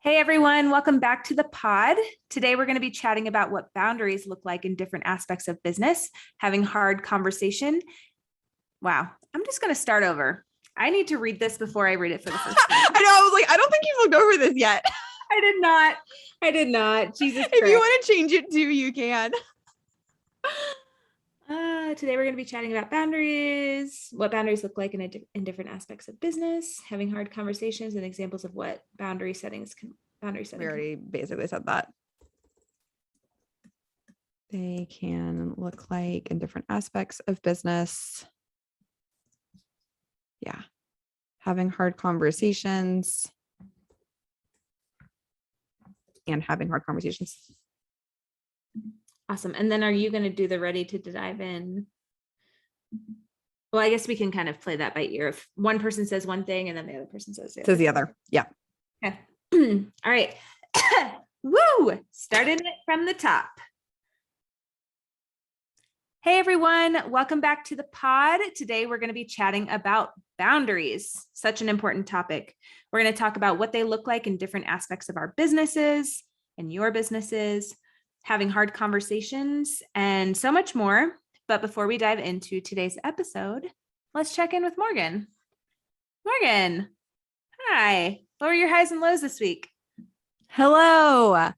Hey everyone, welcome back to the pod. Today we're going to be chatting about what boundaries look like in different aspects of business, having hard conversation. Wow, I'm just going to start over. I need to read this before I read it for the first time. I know. I was like, I don't think you've looked over this yet. I did not. Jesus Christ. If you want to change it too, you can. Today we're going to be chatting about boundaries, what boundaries look like in different aspects of business, having hard conversations, and examples of what boundary setting. We already basically said that. They can look like in different aspects of business. Yeah. Having hard conversations and having hard conversations. Awesome. And then are you going to do the ready to dive in? Well, I guess we can kind of play that by ear. If one person says one thing and then the other person says the other. Yeah. Okay. All right. Woo! Starting it from the top. Hey everyone, welcome back to the pod. Today we're going to be chatting about boundaries, such an important topic. We're going to talk about what they look like in different aspects of our businesses and your businesses, having hard conversations, and so much more. But before we dive into today's episode, let's check in with Morgan. Morgan, hi. What were your highs and lows this week? Hello.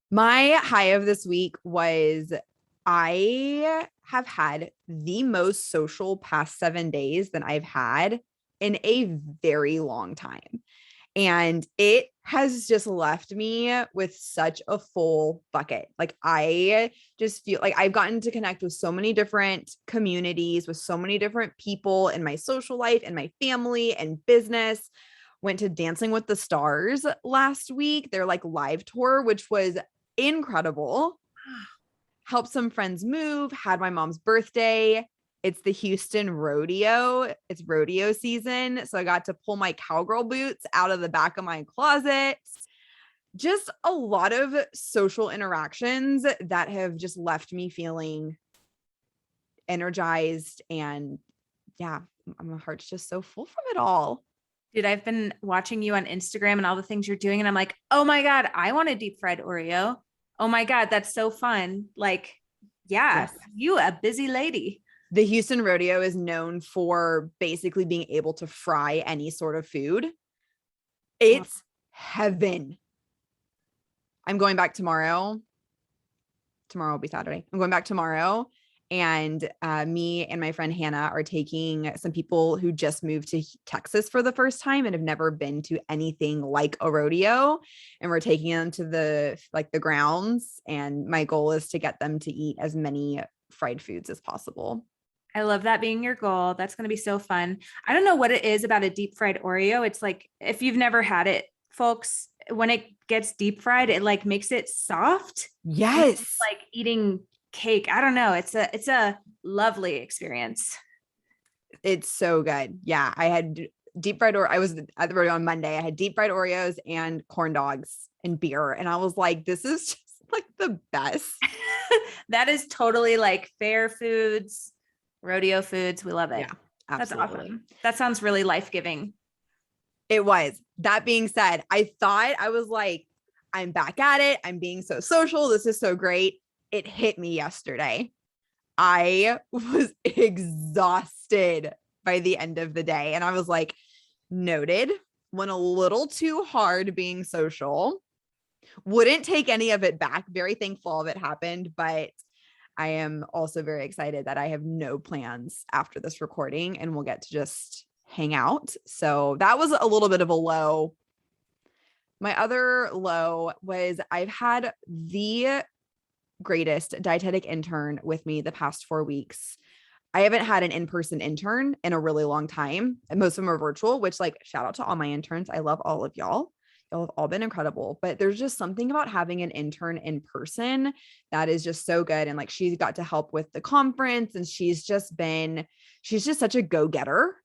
My high of this week was I have had the most social past 7 days than I've had in a very long time. And it has just left me with such a full bucket. Like I just feel like I've gotten to connect with so many different communities, with so many different people in my social life and my family and business. Went to Dancing with the Stars last week, their like live tour, which was incredible. Helped some friends move, had my mom's birthday. It's the Houston rodeo. It's rodeo season. So I got to pull my cowgirl boots out of the back of my closet. Just a lot of social interactions that have just left me feeling energized. And yeah, my heart's just so full from it all. Dude, I've been watching you on Instagram and all the things you're doing. And I'm like, oh my God, I want a deep fried Oreo. Oh my God, that's so fun. Like, yeah, yes. You a busy lady. The Houston rodeo is known for basically being able to fry any sort of food. It's heaven. I'm going back tomorrow. Tomorrow will be Saturday. I'm going back tomorrow. And me and my friend Hannah are taking some people who just moved to Texas for the first time and have never been to anything like a rodeo. And we're taking them to the grounds. And my goal is to get them to eat as many fried foods as possible. I love that being your goal. That's going to be so fun. I don't know what it is about a deep fried Oreo. It's like, if you've never had it, folks, when it gets deep fried, it like makes it soft. Yes. It's like eating cake. I don't know. It's a lovely experience. It's so good. Yeah. I had deep fried, I was at the rodeo on Monday. I had deep fried Oreos and corn dogs and beer. And I was like, this is just like the best. That is totally like fair foods, rodeo foods. We love it. Yeah, absolutely. That's awesome. That sounds really life-giving. It was. That being said, I was like, I'm back at it. I'm being so social. This is so great. It hit me yesterday. I was exhausted by the end of the day. And I was like, noted, went a little too hard being social. Wouldn't take any of it back. Very thankful of it happened, but I am also very excited that I have no plans after this recording and we'll get to just hang out. So that was a little bit of a low. My other low was I've had the greatest dietetic intern with me the past 4 weeks. I haven't had an in-person intern in a really long time. And most of them are virtual, which like shout out to all my interns. I love all of y'all. Y'all have all been incredible, but there's just something about having an intern in person that is just so good. And like, she's got to help with the conference and she's just such a go-getter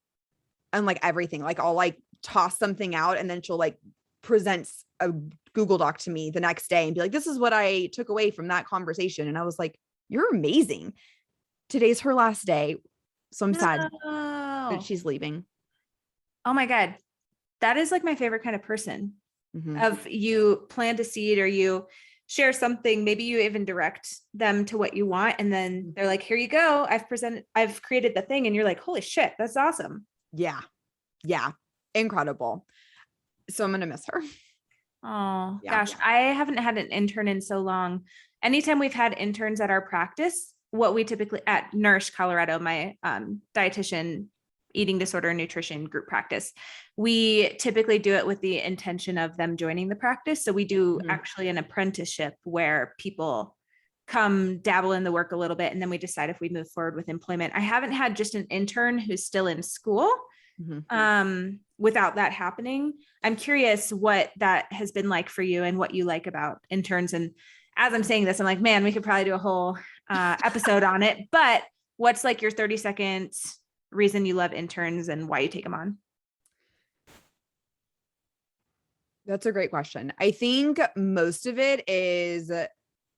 and like everything, like I'll like toss something out and then she'll like present a Google Doc to me the next day and be like, this is what I took away from that conversation. And I was like, you're amazing. Today's her last day. So I'm sad that she's leaving. Oh my God. That is like my favorite kind of person. of you plant a seed or you share something, maybe you even direct them to what you want. And then they're like, here you go. I've created the thing. And you're like, holy shit, that's awesome. Yeah. Yeah. Incredible. So I'm going to miss her. Oh gosh, I haven't had an intern in so long. Anytime we've had interns at our practice, what we typically at Nourish Colorado, my dietitian eating disorder nutrition group practice, we typically do it with the intention of them joining the practice. So we do actually an apprenticeship where people come dabble in the work a little bit, and then we decide if we move forward with employment. I haven't had just an intern who's still in school without that happening. I'm curious what that has been like for you and what you like about interns. And as I'm saying this, I'm like, man, we could probably do a whole episode on it, but what's like your 30-second reason you love interns and why you take them on? That's a great question. I think most of it is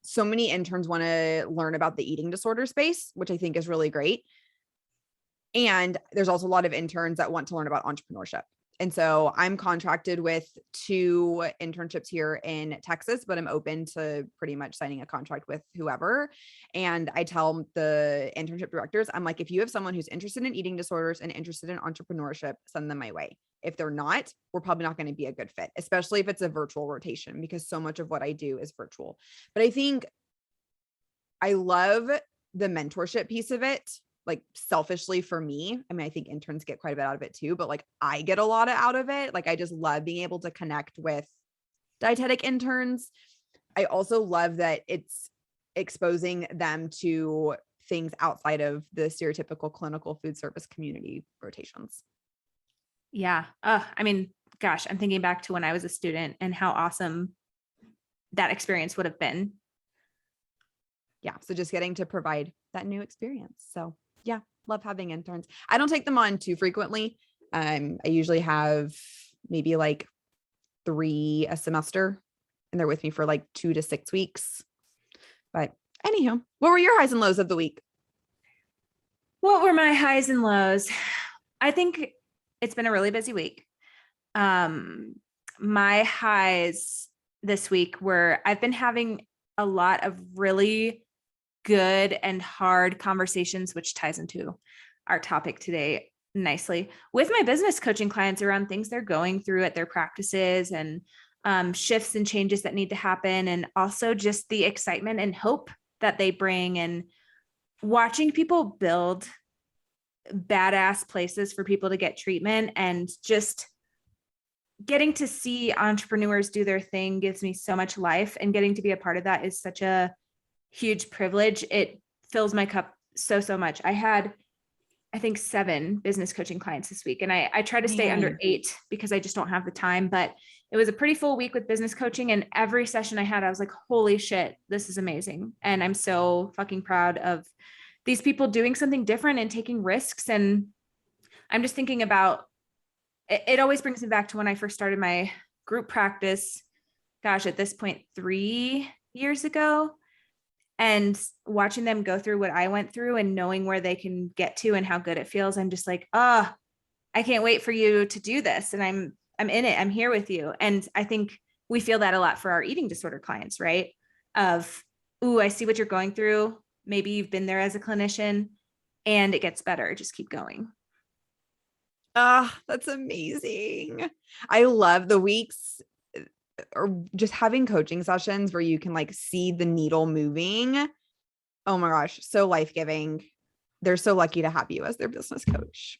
so many interns want to learn about the eating disorder space, which I think is really great. And there's also a lot of interns that want to learn about entrepreneurship. And so I'm contracted with 2 internships here in Texas, but I'm open to pretty much signing a contract with whoever. And I tell the internship directors, I'm like, if you have someone who's interested in eating disorders and interested in entrepreneurship, send them my way. If they're not, we're probably not going to be a good fit, especially if it's a virtual rotation, because so much of what I do is virtual. But I think I love the mentorship piece of it. Like selfishly for me, I mean, I think interns get quite a bit out of it too, but like I get a lot out of it. Like I just love being able to connect with dietetic interns. I also love that it's exposing them to things outside of the stereotypical clinical food service community rotations. Yeah. I mean, gosh, I'm thinking back to when I was a student and how awesome that experience would have been. Yeah. So just getting to provide that new experience. So yeah, love having interns. I don't take them on too frequently. I usually have maybe like 3 a semester, and they're with me for like 2 to 6 weeks. But anywho, what were your highs and lows of the week? What were my highs and lows? I think it's been a really busy week. My highs this week were I've been having a lot of really good and hard conversations, which ties into our topic today nicely, with my business coaching clients around things they're going through at their practices and shifts and changes that need to happen. And also just the excitement and hope that they bring, and watching people build badass places for people to get treatment, and just getting to see entrepreneurs do their thing gives me so much life, and getting to be a part of that is such a huge privilege. It fills my cup so much. I had, I think, 7 business coaching clients this week, and I try to stay under 8 because I just don't have the time, but it was a pretty full week with business coaching, and every session I had, I was like, holy shit, this is amazing. And I'm so fucking proud of these people doing something different and taking risks. And I'm just thinking about, it always brings me back to when I first started my group practice, gosh, at this point, 3 years ago, and watching them go through what I went through and knowing where they can get to and how good it feels. I'm just like, I can't wait for you to do this. And I'm in it. I'm here with you. And I think we feel that a lot for our eating disorder clients, right? Of, I see what you're going through. Maybe you've been there as a clinician and it gets better. Just keep going. That's amazing. I love the weeks or just having coaching sessions where you can like see the needle moving. Oh my gosh, so life-giving. They're so lucky to have you as their business coach.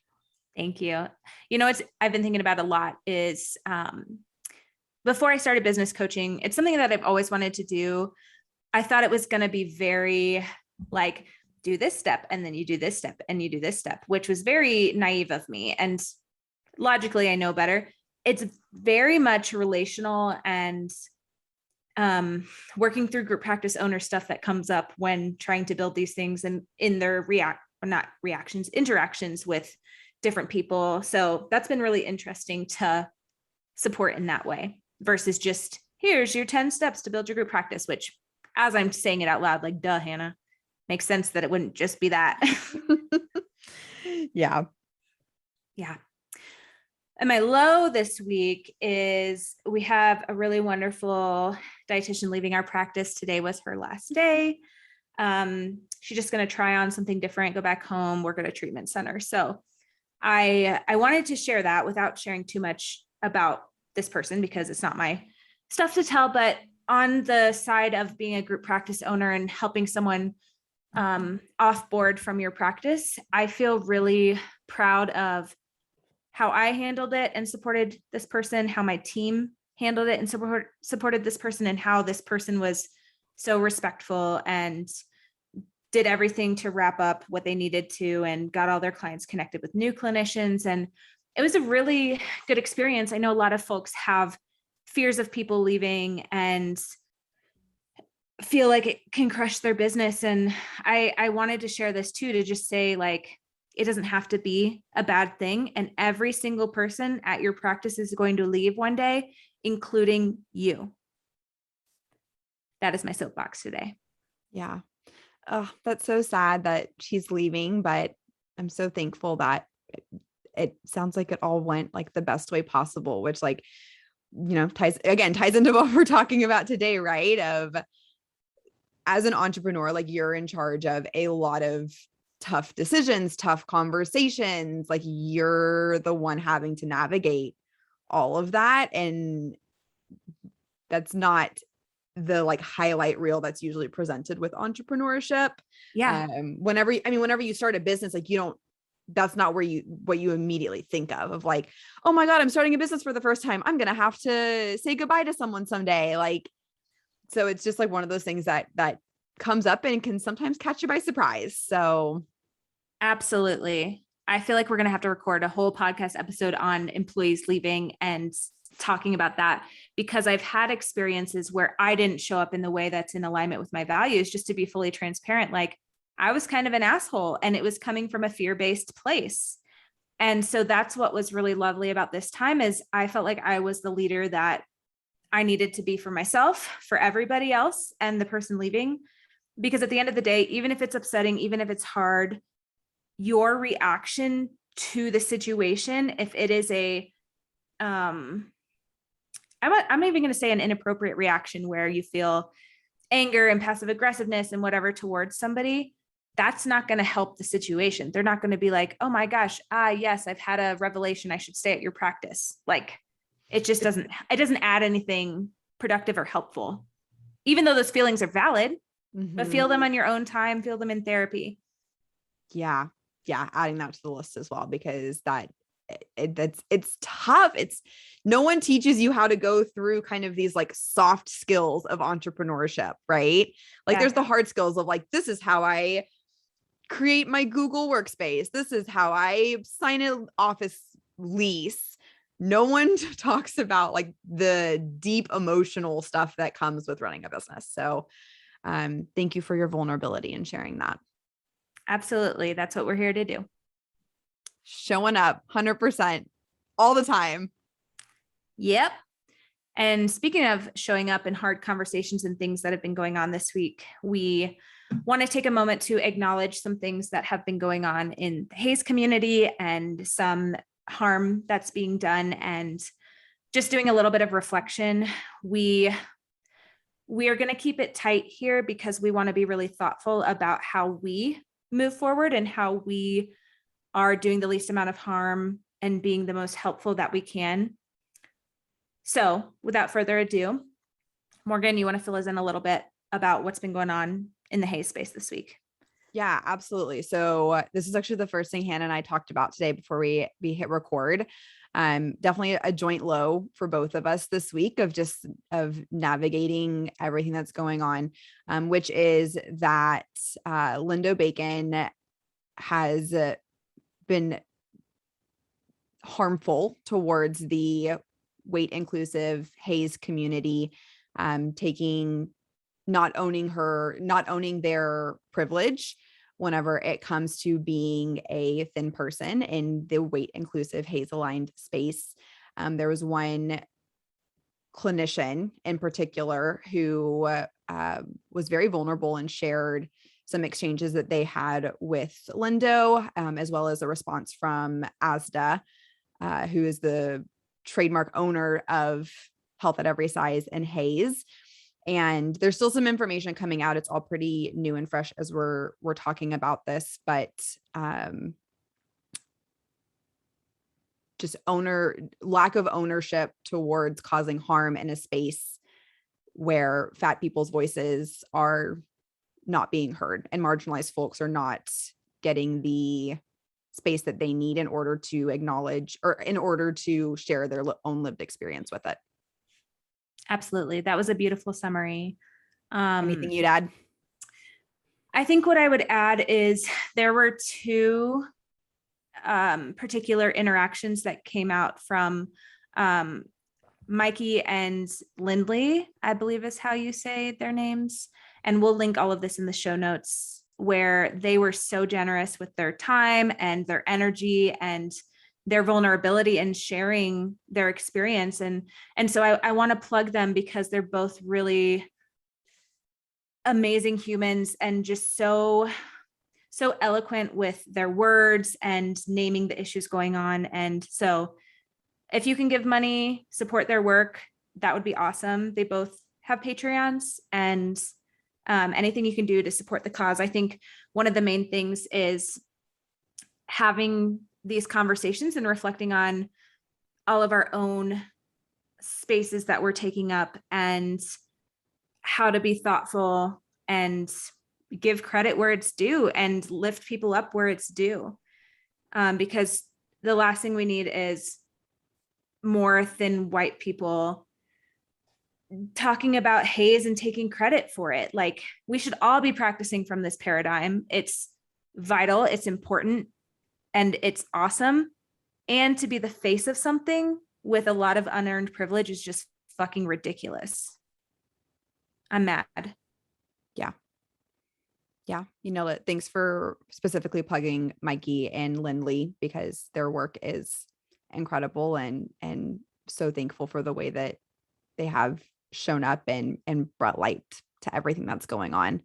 Thank you. You know, I've been thinking about a lot is, before I started business coaching, it's something that I've always wanted to do. I thought it was going to be very like, do this step, and then you do this step, and you do this step, which was very naive of me. And logically, I know better. It's very much relational and working through group practice owner stuff that comes up when trying to build these things and in their interactions with different people. So that's been really interesting to support in that way versus just, here's your 10 steps to build your group practice, which, as I'm saying it out loud, like, duh, Hannah, makes sense that it wouldn't just be that. Yeah. Yeah. And my low this week is we have a really wonderful dietitian leaving our practice. Today was her last day. She's just going to try on something different, go back home, work at a treatment center. So I wanted to share that without sharing too much about this person because it's not my stuff to tell, but on the side of being a group practice owner and helping someone off board from your practice, I feel really proud of how I handled it and supported this person, how my team handled it and supported this person, and how this person was so respectful and did everything to wrap up what they needed to and got all their clients connected with new clinicians. And it was a really good experience. I know a lot of folks have fears of people leaving and feel like it can crush their business. And I wanted to share this too, to just say, like, it doesn't have to be a bad thing. And every single person at your practice is going to leave one day, including you. That is my soapbox today. Yeah. Oh, that's so sad that she's leaving, but I'm so thankful that it sounds like it all went like the best way possible, which, like, ties into what we're talking about today, right? Of, as an entrepreneur, like, you're in charge of a lot of tough decisions, tough conversations. Like, you're the one having to navigate all of that. And that's not the like highlight reel that's usually presented with entrepreneurship. Yeah. Whenever you start a business, like, that's not what you immediately think of like, oh my God, I'm starting a business for the first time. I'm going to have to say goodbye to someone someday. Like, so it's just like one of those things that comes up and can sometimes catch you by surprise. So absolutely. I feel like we're going to have to record a whole podcast episode on employees leaving and talking about that, because I've had experiences where I didn't show up in the way that's in alignment with my values. Just to be fully transparent, like, I was kind of an asshole and it was coming from a fear-based place. And so that's what was really lovely about this time, is I felt like I was the leader that I needed to be for myself, for everybody else, and the person leaving. Because at the end of the day, even if it's upsetting, even if it's hard, your reaction to the situation, if it is I'm even going to say an inappropriate reaction where you feel anger and passive aggressiveness and whatever towards somebody, that's not going to help the situation. They're not going to be like, oh my gosh, yes, I've had a revelation, I should stay at your practice. Like, it doesn't add anything productive or helpful, even though those feelings are valid, but feel them on your own time, feel them in therapy. Yeah. Adding that to the list as well, because it's tough. No one teaches you how to go through kind of these like soft skills of entrepreneurship, right? Like, there's the hard skills of like, this is how I create my Google workspace. This is how I sign an office lease. No one talks about like the deep emotional stuff that comes with running a business. So thank you for your vulnerability and sharing that. Absolutely. That's what we're here to do. Showing up 100% all the time. Yep. And speaking of showing up in hard conversations and things that have been going on this week, we want to take a moment to acknowledge some things that have been going on in the Hayes community and some harm that's being done, and just doing a little bit of reflection. We are going to keep it tight here because we want to be really thoughtful about how we move forward and how we are doing the least amount of harm and being the most helpful that we can. So without further ado, Morgan, you want to fill us in a little bit about what's been going on in the Hayes space this week? Yeah, absolutely. So this is actually the first thing Hannah and I talked about today before we hit record. Definitely a joint low for both of us this week of navigating everything that's going on, which is that Lindo Bacon has been harmful towards the weight inclusive Hayes community, not owning their privilege whenever it comes to being a thin person in the weight inclusive Hayes aligned space. There was one clinician in particular who was very vulnerable and shared some exchanges that they had with Lindo, as well as a response from ASDA, who is the trademark owner of Health at Every Size and Haze. And there's still some information coming out. It's all pretty new and fresh as we're talking about this, but just lack of ownership towards causing harm in a space where fat people's voices are not being heard and marginalized folks are not getting the space that they need in order to acknowledge or in order to share their own lived experience with it. Absolutely. That was a beautiful summary. Anything you'd add? I think what I would add is there were two particular interactions that came out from Mikey and Lindley, I believe is how you say their names. And we'll link all of this in the show notes, where they were so generous with their time and their energy and their vulnerability and sharing their experience. And so I want to plug them because they're both really amazing humans and just so eloquent with their words and naming the issues going on. And so if you can give money, support their work, that would be awesome. They both have Patreons, and anything you can do to support the cause. I think one of the main things is having these conversations and reflecting on all of our own spaces that we're taking up and how to be thoughtful and give credit where it's due and lift people up where it's due. Because the last thing we need is more thin white people talking about haze and taking credit for it. Like, we should all be practicing from this paradigm. It's vital, it's important, and it's awesome. And to be the face of something with a lot of unearned privilege is just fucking ridiculous. I'm mad. Yeah, you know it. Thanks for specifically plugging Mikey and Lindley, because their work is incredible, and so thankful for the way that they have shown up and brought light to everything that's going on.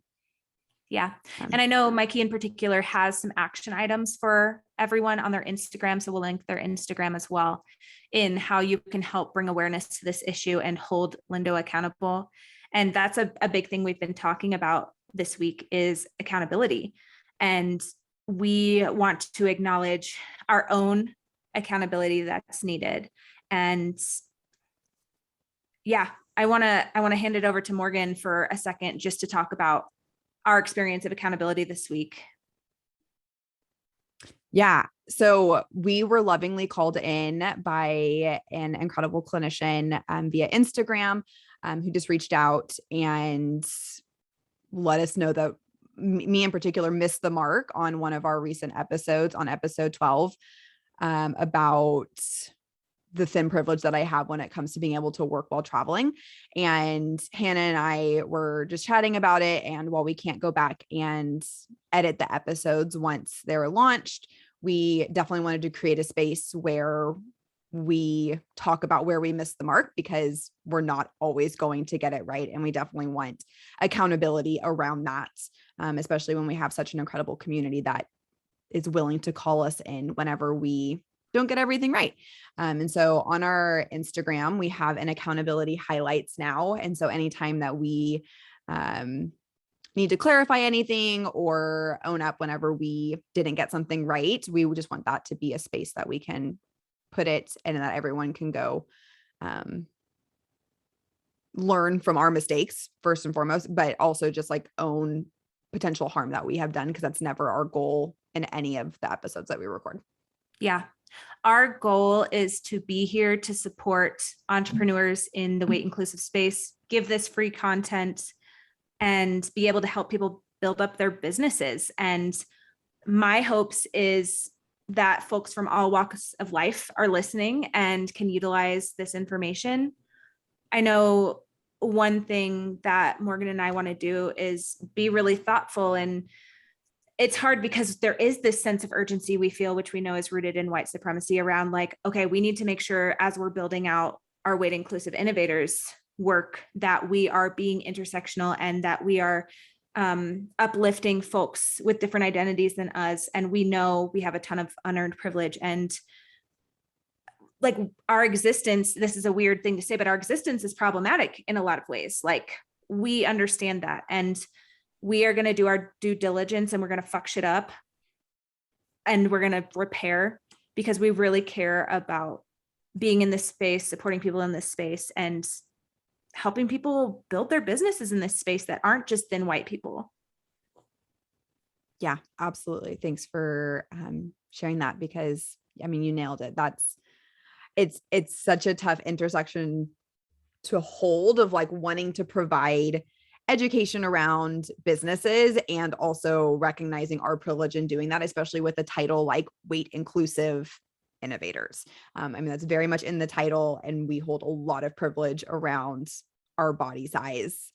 Yeah. And I know Mikey in particular has some action items for everyone on their Instagram. So we'll link their Instagram as well in how you can help bring awareness to this issue and hold Lindo accountable. And that's a big thing we've been talking about this week is accountability. And we want to acknowledge our own accountability that's needed. And yeah, I want to hand it over to Morgan for a second just to talk about our experience of accountability this week. Yeah. So we were lovingly called in by an incredible clinician via Instagram who just reached out and let us know that me in particular missed the mark on one of our recent episodes, on episode 12, about the thin privilege that I have when it comes to being able to work while traveling. And Hannah and I were just chatting about it. And while we can't go back and edit the episodes once they're launched, we definitely wanted to create a space where we talk about where we missed the mark, because we're not always going to get it right. And we definitely want accountability around that, especially when we have such an incredible community that is willing to call us in whenever we don't get everything right. And so on our Instagram, we have an accountability highlights now. And so anytime that we need to clarify anything or own up whenever we didn't get something right, we would just want that to be a space that we can put it and that everyone can go learn from our mistakes first and foremost, but also just like own potential harm that we have done, because that's never our goal in any of the episodes that we record. Yeah. Our goal is to be here to support entrepreneurs in the weight inclusive space, give this free content, and be able to help people build up their businesses. And my hopes is that folks from all walks of life are listening and can utilize this information. I know one thing that Morgan and I want to do is be really thoughtful, and it's hard because there is this sense of urgency we feel, which we know is rooted in white supremacy, around like, okay, we need to make sure as we're building out our weight inclusive innovators work that we are being intersectional and that we are uplifting folks with different identities than us. And we know we have a ton of unearned privilege, and like our existence, this is a weird thing to say, but our existence is problematic in a lot of ways. Like we understand that, and we are going to do our due diligence, and we're going to fuck shit up, and we're going to repair, because we really care about being in this space, supporting people in this space, and helping people build their businesses in this space that aren't just thin white people. Yeah, absolutely. Thanks for sharing that, because I mean, you nailed it. It's such a tough intersection to hold, of like wanting to provide education around businesses and also recognizing our privilege in doing that, especially with a title like Weight Inclusive Innovators. I mean, that's very much in the title, and we hold a lot of privilege around our body size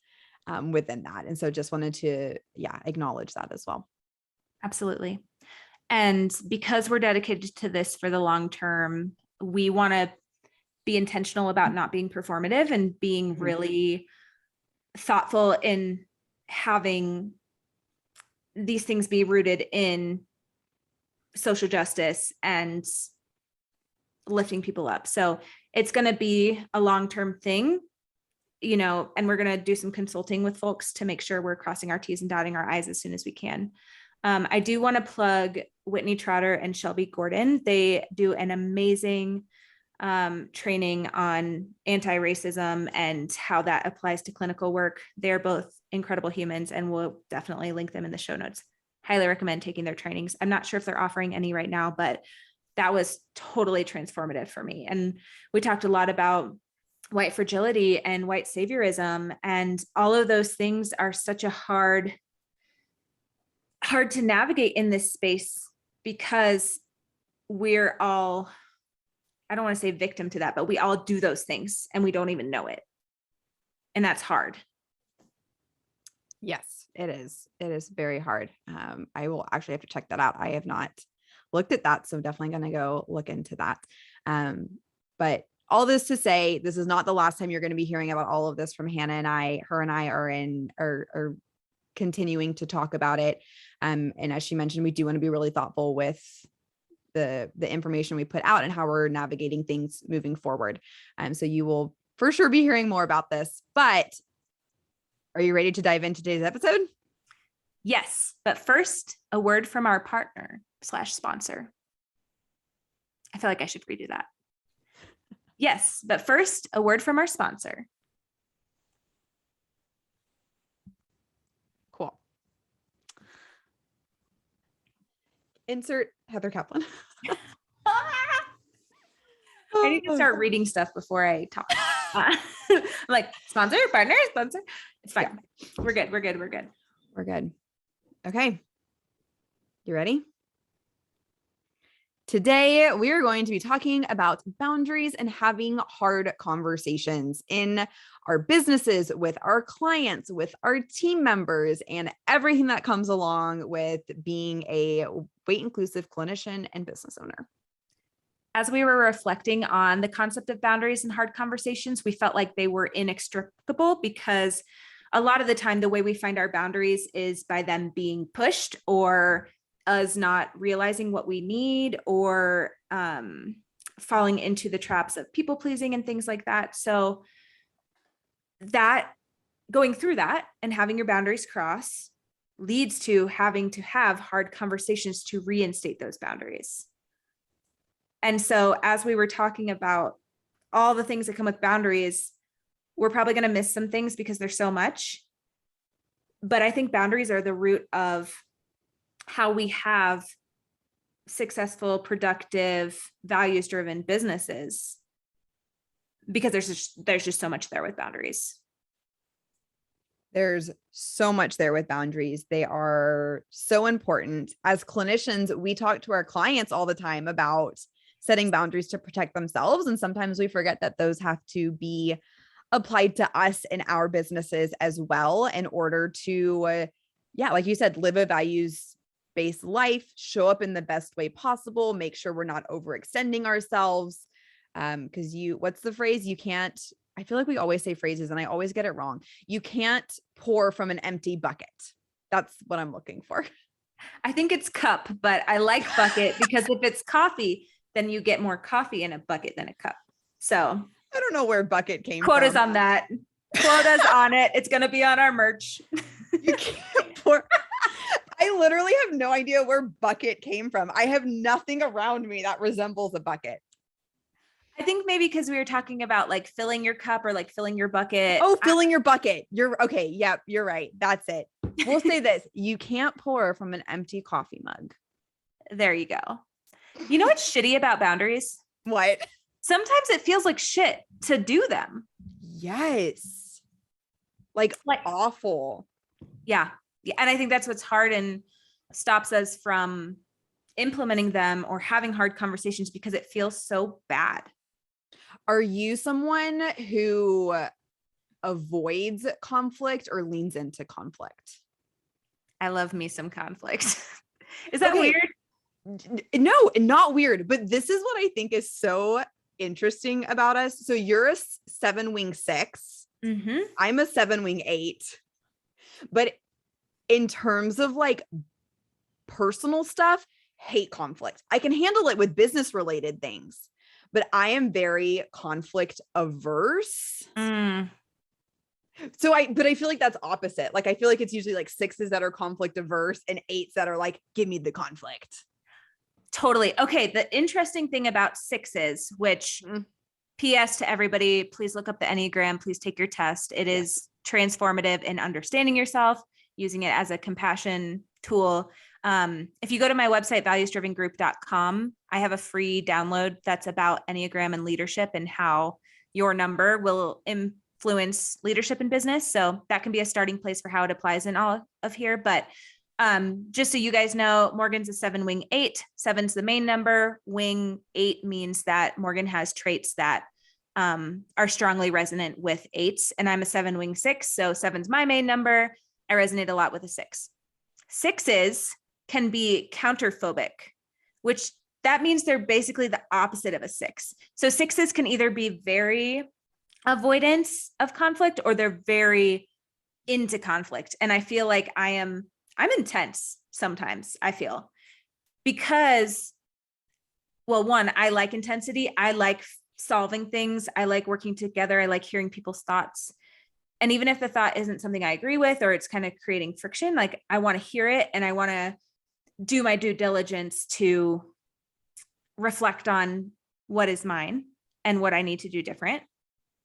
within that. And so just wanted to, acknowledge that as well. Absolutely. And because we're dedicated to this for the long term, we want to be intentional about not being performative and being really thoughtful in having these things be rooted in social justice and lifting people up. So it's going to be a long-term thing, you know, and we're going to do some consulting with folks to make sure we're crossing our T's and dotting our I's as soon as we can. I do want to plug Whitney Trotter and Shelby Gordon. They do an amazing training on anti-racism and how that applies to clinical work. They're both incredible humans, and we'll definitely link them in the show notes. Highly recommend taking their trainings. I'm not sure if they're offering any right now, but that was totally transformative for me. And we talked a lot about white fragility and white saviorism, and all of those things are such a hard to navigate in this space, because we're all, I don't want to say victim to that, but we all do those things and we don't even know it. And that's hard. Yes, it is. It is very hard. I will actually have to check that out. I have not looked at that, so definitely going to go look into that. But all this to say, this is not the last time you're going to be hearing about all of this from Hannah and I. Her and I are continuing to talk about it. And as she mentioned, we do want to be really thoughtful with the information we put out and how we're navigating things moving forward. So you will for sure be hearing more about this, but are you ready to dive into today's episode? Yes, but first, a word from our partner / sponsor. I feel like I should redo that. Yes, but first, a word from our sponsor. Cool. Insert Heather Kaplan. I need to start reading stuff before I talk. I'm like, sponsor, partner, sponsor. It's fine. Yeah. We're good. We're good. Okay. You ready? Today, we are going to be talking about boundaries and having hard conversations in our businesses, with our clients, with our team members, and everything that comes along with being a weight inclusive clinician and business owner. As we were reflecting on the concept of boundaries and hard conversations, we felt like they were inextricable, because a lot of the time, the way we find our boundaries is by them being pushed, or us not realizing what we need, or falling into the traps of people pleasing and things like that. So that going through that and having your boundaries cross leads to having to have hard conversations to reinstate those boundaries. And so as we were talking about all the things that come with boundaries, we're probably going to miss some things because there's so much. But I think boundaries are the root of how we have successful, productive, values-driven businesses, because there's just so much there with boundaries. There's so much there with boundaries. They are so important. As clinicians, we talk to our clients all the time about setting boundaries to protect themselves. And sometimes we forget that those have to be applied to us in our businesses as well, in order to, like you said, live a values-based life, show up in the best way possible, make sure we're not overextending ourselves. Because what's the phrase? You can't, I feel like we always say phrases and I always get it wrong. You can't pour from an empty bucket. That's what I'm looking for. I think it's cup, but I like bucket because if it's coffee, then you get more coffee in a bucket than a cup. So I don't know where bucket came quotas from. on that. Quotas on it. It's going to be on our merch. You can't pour. I literally have no idea where bucket came from. I have nothing around me that resembles a bucket. I think maybe because we were talking about like filling your cup or like filling your bucket. Oh, filling your bucket. You're okay. Yep, you're right. That's it. We'll say this. You can't pour from an empty coffee mug. There you go. You know what's shitty about boundaries? What? Sometimes it feels like shit to do them. Yes. Like awful. Yeah. And I think that's what's hard and stops us from implementing them or having hard conversations because it feels so bad. Are you someone who avoids conflict or leans into conflict? I love me some conflict. Is that weird? No, not weird. But this is what I think is so interesting about us. So you're a 7-wing 6. Mm-hmm. I'm a 7-wing 8. But in terms of like personal stuff, hate conflict. I can handle it with business related things, but I am very conflict averse. So but I feel like that's opposite. Like, I feel like it's usually like 6s that are conflict averse and 8s that are like, give me the conflict. Totally. Okay. The interesting thing about 6s, which PS to everybody, please look up the Enneagram, please take your test. It is transformative in understanding yourself, using it as a compassion tool. If you go to my website, valuesdrivengroup.com, I have a free download that's about Enneagram and leadership and how your number will influence leadership in business. So that can be a starting place for how it applies in all of here. But just so you guys know, Morgan's a 7-wing 8. 7's the main number. Wing 8 means that Morgan has traits that are strongly resonant with 8s. And I'm a 7-wing 6. So 7's my main number. I resonate a lot with a 6. 6s can be counterphobic, which that means they're basically the opposite of a 6. So 6s can either be very avoidance of conflict or they're very into conflict. And I feel like I'm intense sometimes, I feel, because, well, one, I like intensity. I like solving things. I like working together. I like hearing people's thoughts. And even if the thought isn't something I agree with, or it's kind of creating friction, like I want to hear it and I want to do my due diligence to reflect on what is mine and what I need to do different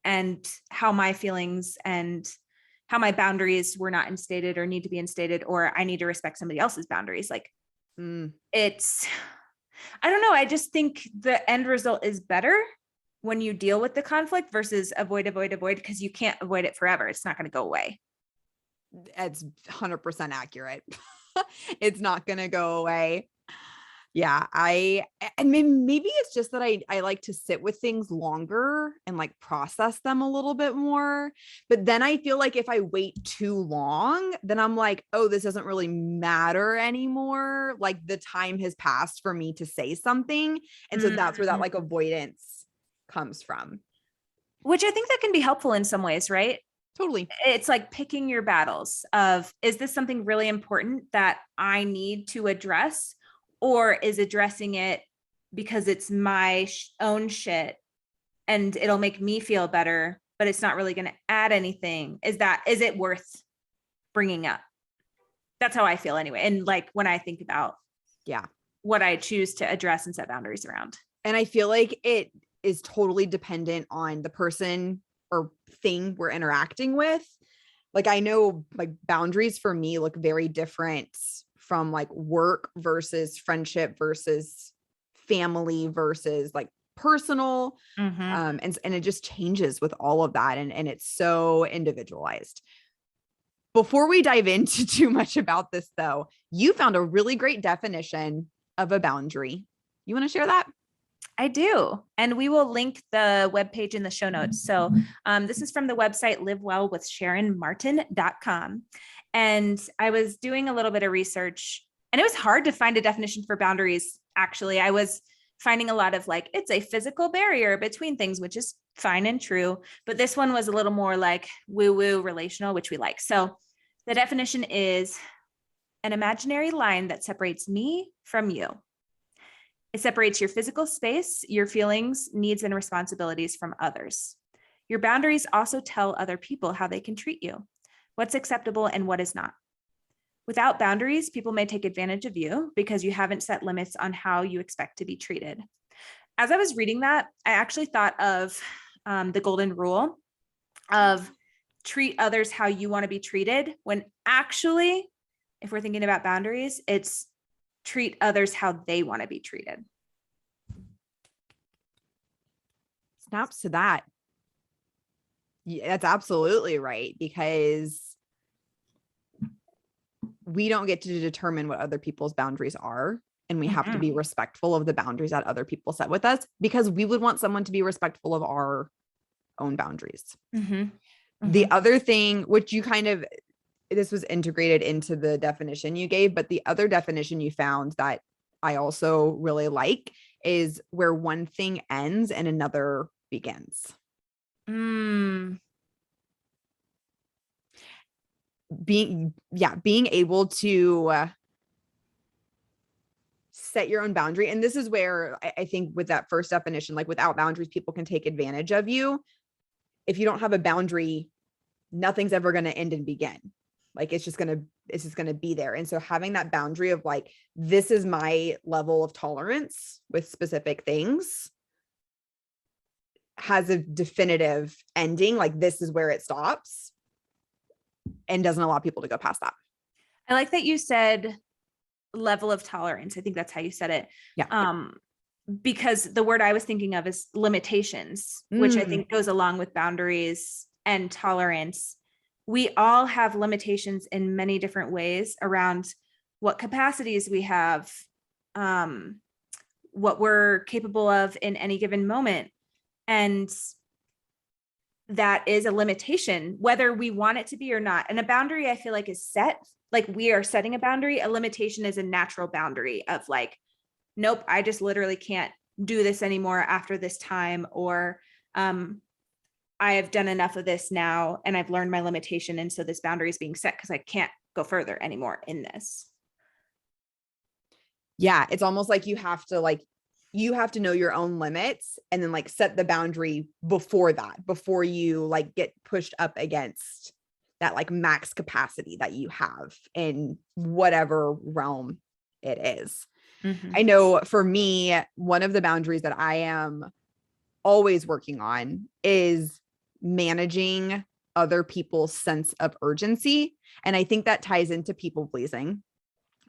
and how my feelings and how my boundaries were not instated or need to be instated, or I need to respect somebody else's boundaries. Like it's, I don't know. I just think the end result is better when you deal with the conflict versus avoid, because you can't avoid it forever. It's not going to go away. It's 100% accurate. It's not going to go away. Yeah. And maybe it's just that I like to sit with things longer and like process them a little bit more. But then I feel like if I wait too long, then I'm like, oh, this doesn't really matter anymore. Like the time has passed for me to say something. And so that's where that like avoidance comes from. Which I think that can be helpful in some ways, right? Totally. It's like picking your battles of, is this something really important that I need to address? Or is addressing it because it's my own shit and it'll make me feel better, but it's not really going to add anything? Is it worth bringing up? That's how I feel anyway. And like when I think about what I choose to address and set boundaries around. And I feel like it is totally dependent on the person or thing we're interacting with. Like I know like boundaries for me look very different from like work versus friendship versus family versus like personal. And it just changes with all of that. And it's so individualized. Before we dive into too much about this though, you found a really great definition of a boundary. You want to share that? I do. And we will link the webpage in the show notes. So this is from the website livewellwithsharonmartin.com. And I was doing a little bit of research and it was hard to find a definition for boundaries. Actually, I was finding a lot of like, it's a physical barrier between things, which is fine and true. But this one was a little more like woo-woo relational, which we like. So the definition is an imaginary line that separates me from you. It separates your physical space, your feelings, needs, and responsibilities from others. Your boundaries also tell other people how they can treat you, what's acceptable and what is not. Without boundaries, people may take advantage of you because you haven't set limits on how you expect to be treated. As I was reading that, I actually thought of the golden rule of treat others how you want to be treated, when actually, if we're thinking about boundaries, it's treat others how they want to be treated. Snaps to that. Yeah, that's absolutely right, because we don't get to determine what other people's boundaries are. And we have to be respectful of the boundaries that other people set with us, because we would want someone to be respectful of our own boundaries. The other thing, which you kind of, this was integrated into the definition you gave, but the other definition you found that I also really like is where one thing ends and another begins. Being able to set your own boundary. And this is where I think with that first definition, like without boundaries, people can take advantage of you. If you don't have a boundary, nothing's ever going to end and begin. Like it's just going to be there. And so having that boundary of like, this is my level of tolerance with specific things has a definitive ending. Like this is where it stops and doesn't allow people to go past that. I like that you said level of tolerance. I think that's how you said it. Yeah. Because the word I was thinking of is limitations, which I think goes along with boundaries and tolerance. We all have limitations in many different ways around what capacities we have, what we're capable of in any given moment. And that is a limitation, whether we want it to be or not. And a boundary, I feel like, is set, like we are setting a boundary. A limitation is a natural boundary of like, nope, I just literally can't do this anymore after this time, or I have done enough of this now and I've learned my limitation. And so this boundary is being set because I can't go further anymore in this. Yeah. It's almost like you have to know your own limits and then like set the boundary before that, before you like get pushed up against that like max capacity that you have in whatever realm it is. I know for me, one of the boundaries that I am always working on is managing other people's sense of urgency. And I think that ties into people pleasing,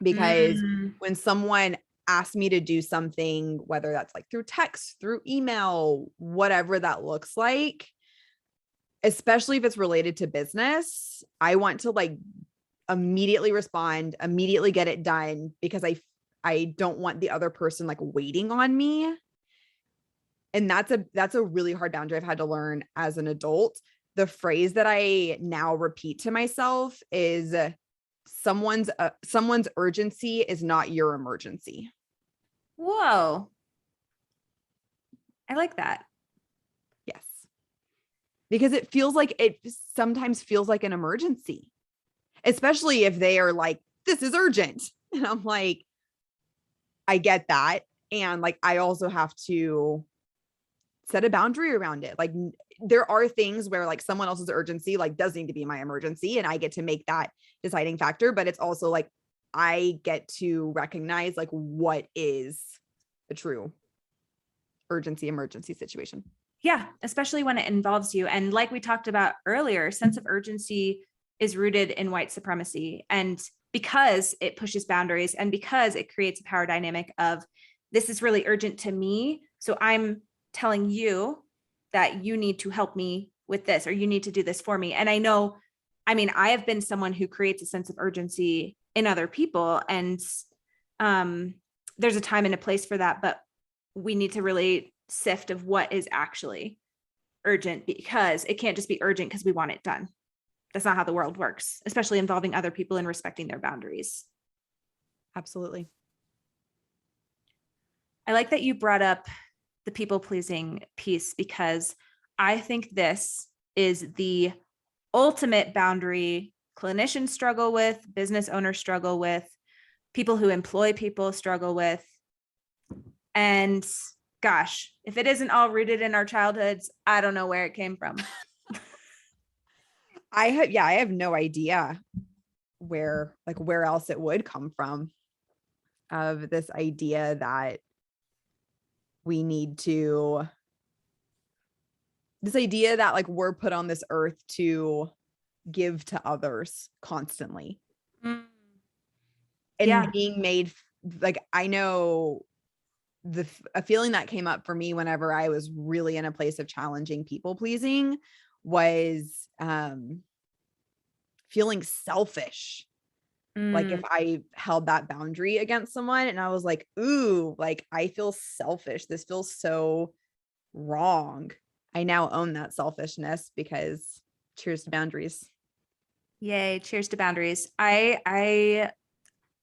because when someone asks me to do something, whether that's like through text, through email, whatever that looks like, especially if it's related to business, I want to like immediately respond, immediately get it done, because I don't want the other person like waiting on me. And that's a really hard boundary I've had to learn as an adult. The phrase that I now repeat to myself is someone's urgency is not your emergency. Whoa. I like that. Yes. Because it sometimes feels like an emergency, especially if they are like, this is urgent. And I'm like, I get that. And like, I also have to set a boundary around it. Like there are things where like someone else's urgency like does need to be my emergency, and I get to make that deciding factor. But it's also like, I get to recognize like what is a true emergency situation. Yeah, especially when it involves you. And like we talked about earlier, sense of urgency is rooted in white supremacy. And because it pushes boundaries and because it creates a power dynamic of this is really urgent to me, so I'm telling you that you need to help me with this, or you need to do this for me. And I have been someone who creates a sense of urgency in other people. And there's a time and a place for that, but we need to really sift of what is actually urgent, because it can't just be urgent because we want it done. That's not how the world works, especially involving other people and respecting their boundaries. Absolutely. I like that you brought up the people pleasing piece, because I think this is the ultimate boundary clinicians struggle with, business owners struggle with, people who employ people struggle with. And gosh, if it isn't all rooted in our childhoods, I don't know where it came from. I have no idea where else it would come from, of this idea that we need to, this idea that like we're put on this earth to give to others constantly. Mm. And Yeah. being made, like, I know a feeling that came up for me whenever I was really in a place of challenging people pleasing was feeling selfish. Like if Mm. I held that boundary against someone and I was like, ooh, like I feel selfish. This feels so wrong. I now own that selfishness because cheers to boundaries. Yay. Cheers to boundaries. I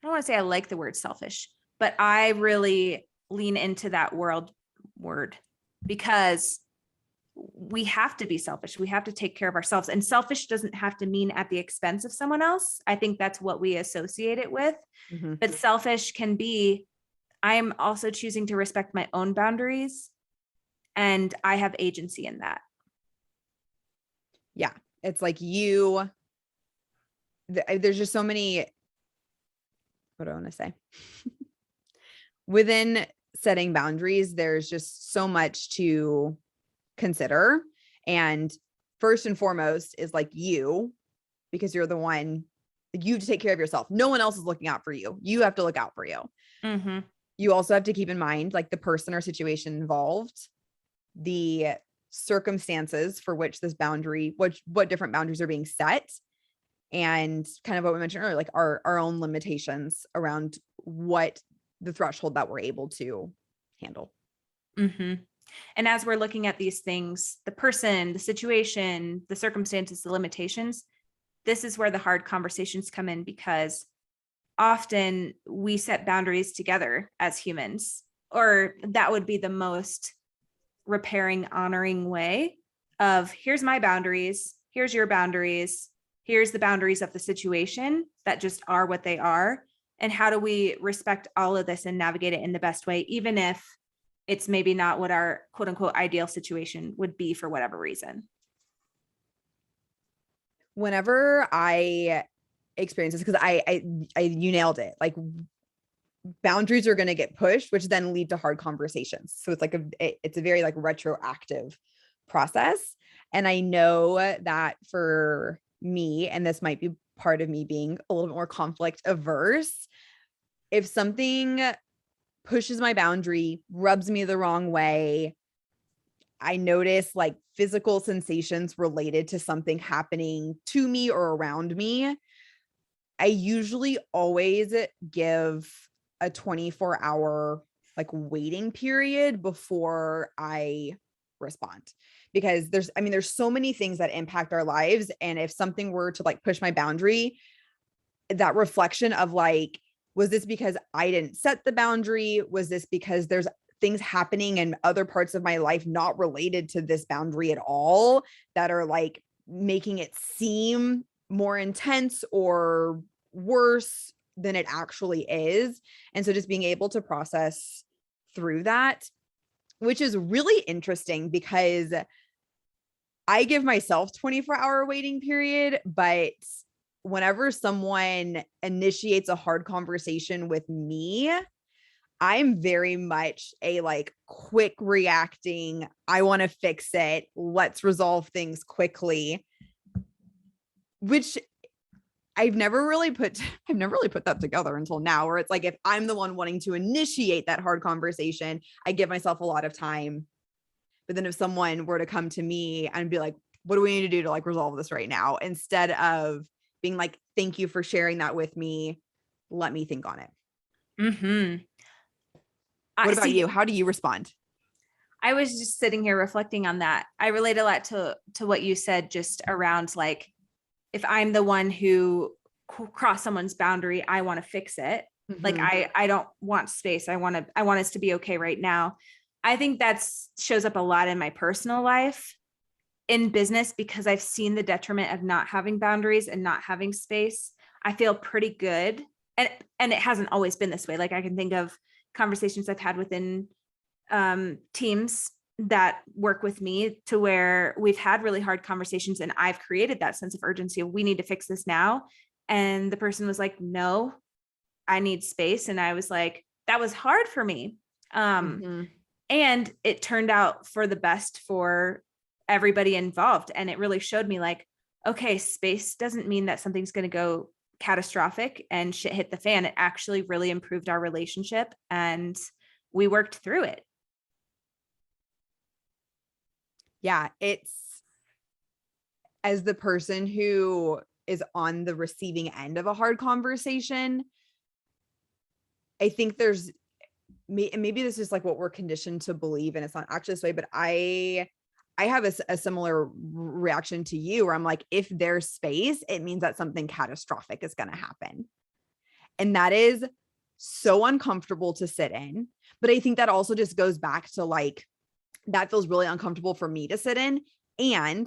don't want to say I like the word selfish, but I really lean into that word because we have to be selfish. We have to take care of ourselves. And selfish doesn't have to mean at the expense of someone else. I think that's what we associate it with. Mm-hmm. But selfish can be, I am also choosing to respect my own boundaries, and I have agency in that. Yeah. It's like there's just so many, what do I want to say? Within setting boundaries, there's just so much to consider. And first and foremost is like you, because you're the one, you have to take care of yourself. No one else is looking out for you. You have to look out for you. Mm-hmm. You also have to keep in mind like the person or situation involved, the circumstances for which this boundary, what different boundaries are being set, and kind of what we mentioned earlier, like our own limitations around what the threshold that we're able to handle. Mm-hmm. And as we're looking at these things, the person, the situation, the circumstances, the limitations, this is where the hard conversations come in, because often we set boundaries together as humans, or that would be the most repairing, honoring way of here's my boundaries, here's your boundaries, here's the boundaries of the situation that just are what they are. And how do we respect all of this and navigate it in the best way, even if it's maybe not what our quote unquote ideal situation would be for whatever reason. Whenever I experience this, because I you nailed it. Like boundaries are going to get pushed, which then lead to hard conversations. So it's like it's a very like retroactive process. And I know that for me, and this might be part of me being a little bit more conflict averse, if something pushes my boundary, rubs me the wrong way, I notice like physical sensations related to something happening to me or around me, I usually always give a 24-hour like waiting period before I respond, because there's so many things that impact our lives. And if something were to like push my boundary, that reflection of like, was this because I didn't set the boundary? Was this because there's things happening in other parts of my life not related to this boundary at all that are like making it seem more intense or worse than it actually is? And so just being able to process through that, which is really interesting because I give myself 24-hour waiting period, but whenever someone initiates a hard conversation with me, I'm very much a like quick reacting, I want to fix it, let's resolve things quickly, which I've never really put that together until now, where it's like, if I'm the one wanting to initiate that hard conversation, I give myself a lot of time. But then if someone were to come to me and be like, what do we need to do to like resolve this right now? Instead of being like, thank you for sharing that with me, let me think on it. Mm-hmm. What about you? How do you respond? I was just sitting here reflecting on that. I relate a lot to what you said, just around like, if I'm the one who crossed someone's boundary, I want to fix it. Mm-hmm. Like I don't want space. I want us to be okay right now. I think that shows up a lot in my personal life, in business, because I've seen the detriment of not having boundaries and not having space. I feel pretty good. And it hasn't always been this way. Like I can think of conversations I've had within teams that work with me to where we've had really hard conversations and I've created that sense of urgency of we need to fix this now. And the person was like, no, I need space. And I was like, that was hard for me. And it turned out for the best for everybody involved. And it really showed me like, okay, space doesn't mean that something's going to go catastrophic and shit hit the fan. It actually really improved our relationship and we worked through it. Yeah, it's, as the person who is on the receiving end of a hard conversation, I think there's maybe this is like what we're conditioned to believe, and it's not actually this way, but I have a similar reaction to you where I'm like, if there's space, it means that something catastrophic is going to happen. And that is so uncomfortable to sit in. But I think that also just goes back to like, that feels really uncomfortable for me to sit in. And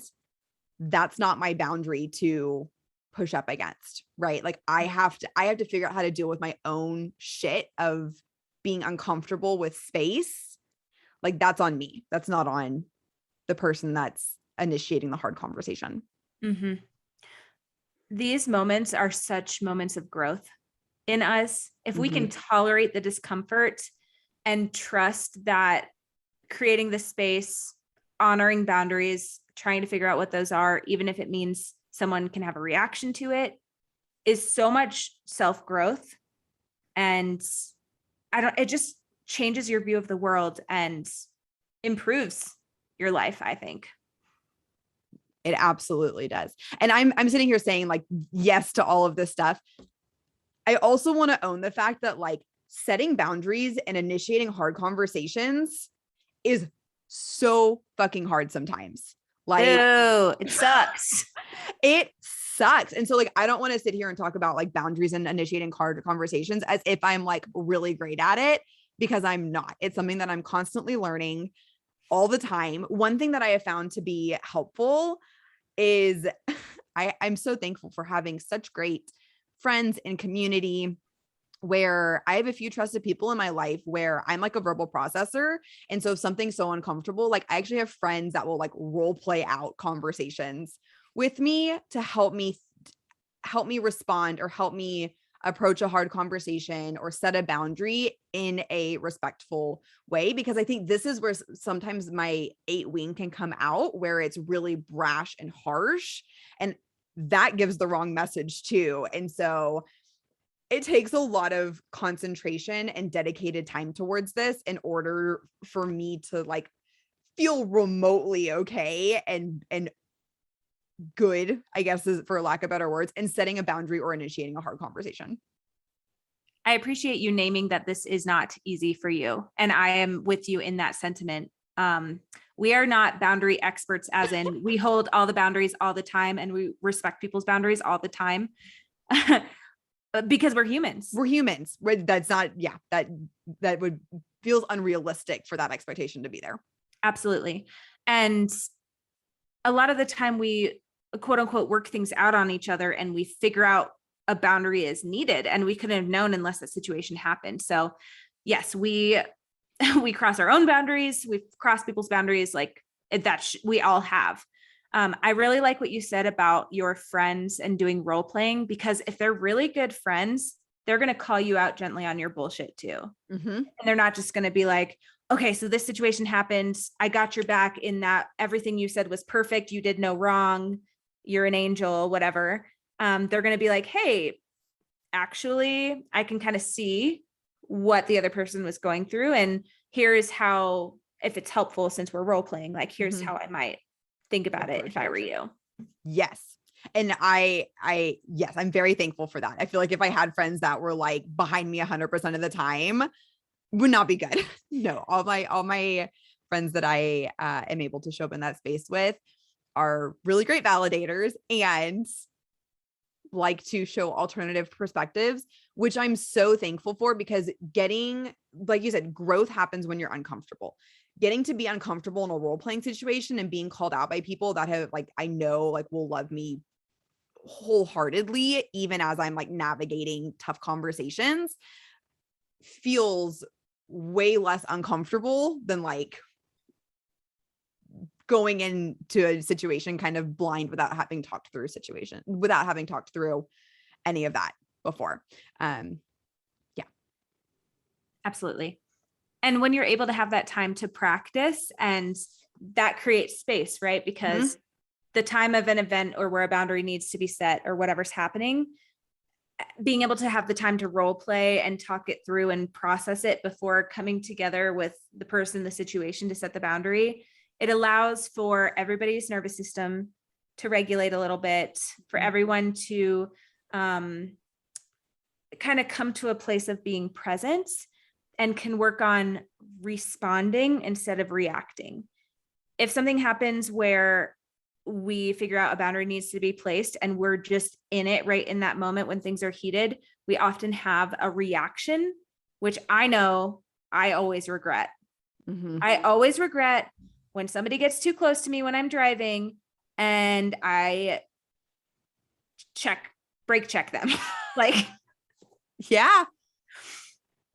that's not my boundary to push up against, right? Like I have to figure out how to deal with my own shit of being uncomfortable with space. Like that's on me. That's not on the person that's initiating the hard conversation. Mm-hmm. These moments are such moments of growth in us. If we can tolerate the discomfort and trust that creating the space, honoring boundaries, trying to figure out what those are, even if it means someone can have a reaction to it, is so much self-growth. And it just changes your view of the world and improves your life, I think. It absolutely does. And I'm sitting here saying like yes to all of this stuff. I also want to own the fact that like setting boundaries and initiating hard conversations is so fucking hard sometimes. Like, ew, it sucks. It sucks. And so like, I don't want to sit here and talk about like boundaries and initiating hard conversations as if I'm like really great at it, because I'm not. It's something that I'm constantly learning all the time. One thing that I have found to be helpful is I'm so thankful for having such great friends and community where I have a few trusted people in my life where I'm like a verbal processor. And so if something's so uncomfortable, like I actually have friends that will like role play out conversations with me to help me respond or help me approach a hard conversation or set a boundary in a respectful way. Because I think this is where sometimes my 8-wing can come out, where it's really brash and harsh, and that gives the wrong message too. And so it takes a lot of concentration and dedicated time towards this in order for me to like feel remotely okay and good, I guess, is for lack of better words, in setting a boundary or initiating a hard conversation. I appreciate you naming that this is not easy for you. And I am with you in that sentiment. We are not boundary experts, as in we hold all the boundaries all the time and we respect people's boundaries all the time. Because we're humans. We're humans. That's not, yeah, that would feels unrealistic for that expectation to be there. Absolutely. And a lot of the time we quote unquote work things out on each other and we figure out a boundary is needed, and we couldn't have known unless that situation happened. So yes, we cross our own boundaries. We cross people's boundaries, like that we all have. I really like what you said about your friends and doing role playing, because if they're really good friends, they're going to call you out gently on your bullshit too. And they're not just going to be like, okay, so this situation happened. I got your back in that. Everything you said was perfect. You did no wrong. You're an angel, whatever. They're going to be like, hey, actually, I can kind of see what the other person was going through. And here's how, if it's helpful, since we're role playing, like, here's how I might think about it if I were you. Yes. And yes, I'm very thankful for that. I feel like if I had friends that were like behind me 100% of the time, would not be good. No, all my friends that I am able to show up in that space with are really great validators and like to show alternative perspectives, which I'm so thankful for, because getting, like you said, growth happens when you're uncomfortable. Getting to be uncomfortable in a role-playing situation and being called out by people that have like, I know like will love me wholeheartedly, even as I'm like navigating tough conversations, feels way less uncomfortable than like going into a situation kind of blind without having talked through any of that before. Yeah. Absolutely. And when you're able to have that time to practice, and that creates space, right? Because the time of an event or where a boundary needs to be set or whatever's happening, being able to have the time to role play and talk it through and process it before coming together with the person, the situation to set the boundary, it allows for everybody's nervous system to regulate a little bit, for everyone to kind of come to a place of being present and can work on responding instead of reacting. If something happens where we figure out a boundary needs to be placed and we're just in it right in that moment when things are heated, we often have a reaction, which I know I always regret. I always regret when somebody gets too close to me when I'm driving and I brake check them. Like, yeah,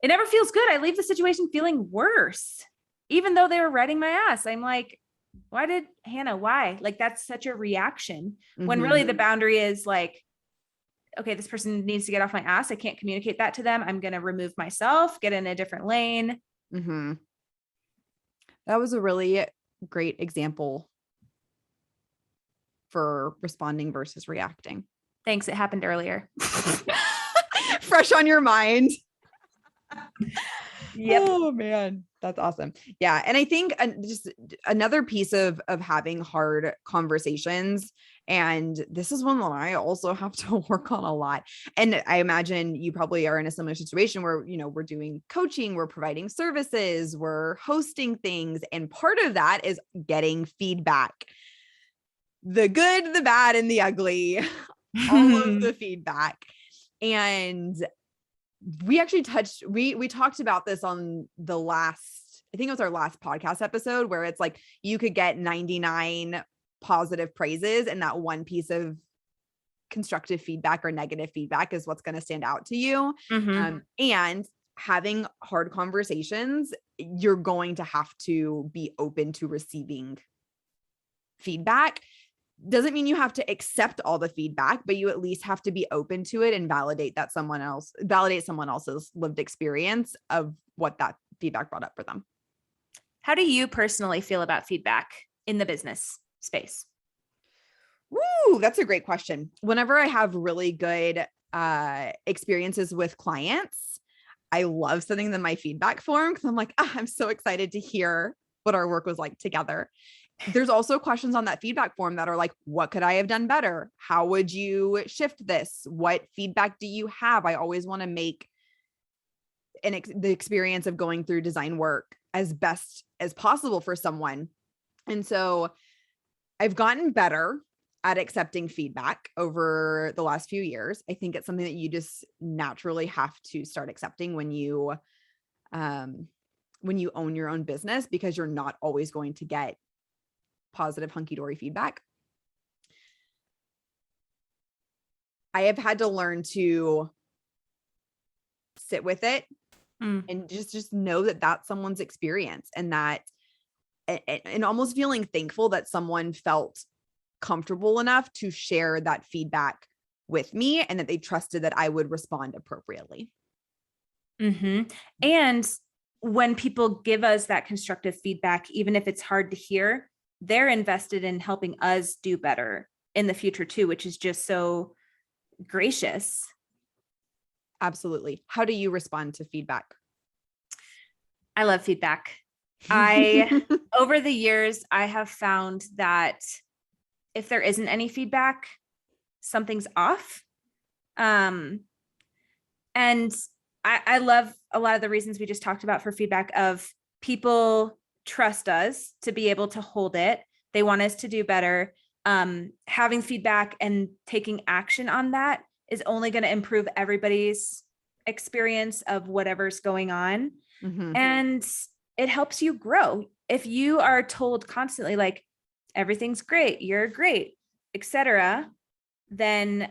it never feels good. I leave the situation feeling worse, even though they were riding my ass. I'm like, why? Like, that's such a reaction when really the boundary is like, okay, this person needs to get off my ass. I can't communicate that to them. I'm going to remove myself, get in a different lane. That was a really great example for responding versus reacting. Thanks. It happened earlier. Fresh on your mind. Yep. Oh man, that's awesome. Yeah. And I think just another piece of having hard conversations, and this is one that I also have to work on a lot. And I imagine you probably are in a similar situation where, you know, we're doing coaching, we're providing services, we're hosting things. And part of that is getting feedback, the good, the bad, and the ugly, all of the feedback. And we actually we talked about this on the last, I think it was our last podcast episode, where it's like you could get 99 positive praises and that one piece of constructive feedback or negative feedback is what's going to stand out to you. And having hard conversations, you're going to have to be open to receiving feedback. Doesn't mean you have to accept all the feedback, but you at least have to be open to it and validate someone else's lived experience of what that feedback brought up for them. How do you personally feel about feedback in the business space? Ooh, that's a great question. Whenever I have really good experiences with clients, I love sending them my feedback form because I'm like, I'm so excited to hear what our work was like together. There's also questions on that feedback form that are like, what could I have done better? How would you shift this? What feedback do you have? I always want to make the experience of going through design work as best as possible for someone. And so I've gotten better at accepting feedback over the last few years. I think it's something that you just naturally have to start accepting when you own your own business, because you're not always going to get positive hunky-dory feedback. I have had to learn to sit with it and just know that that's someone's experience, and that and almost feeling thankful that someone felt comfortable enough to share that feedback with me and that they trusted that I would respond appropriately. And when people give us that constructive feedback, even if it's hard to hear, they're invested in helping us do better in the future too, which is just so gracious. Absolutely. How do you respond to feedback? I love feedback. Over the years, I have found that if there isn't any feedback, something's off. And I love a lot of the reasons we just talked about for feedback, of people trust us to be able to hold it. They want us to do better. Having feedback and taking action on that is only going to improve everybody's experience of whatever's going on. And it helps you grow. If you are told constantly, like, everything's great, you're great, etc., then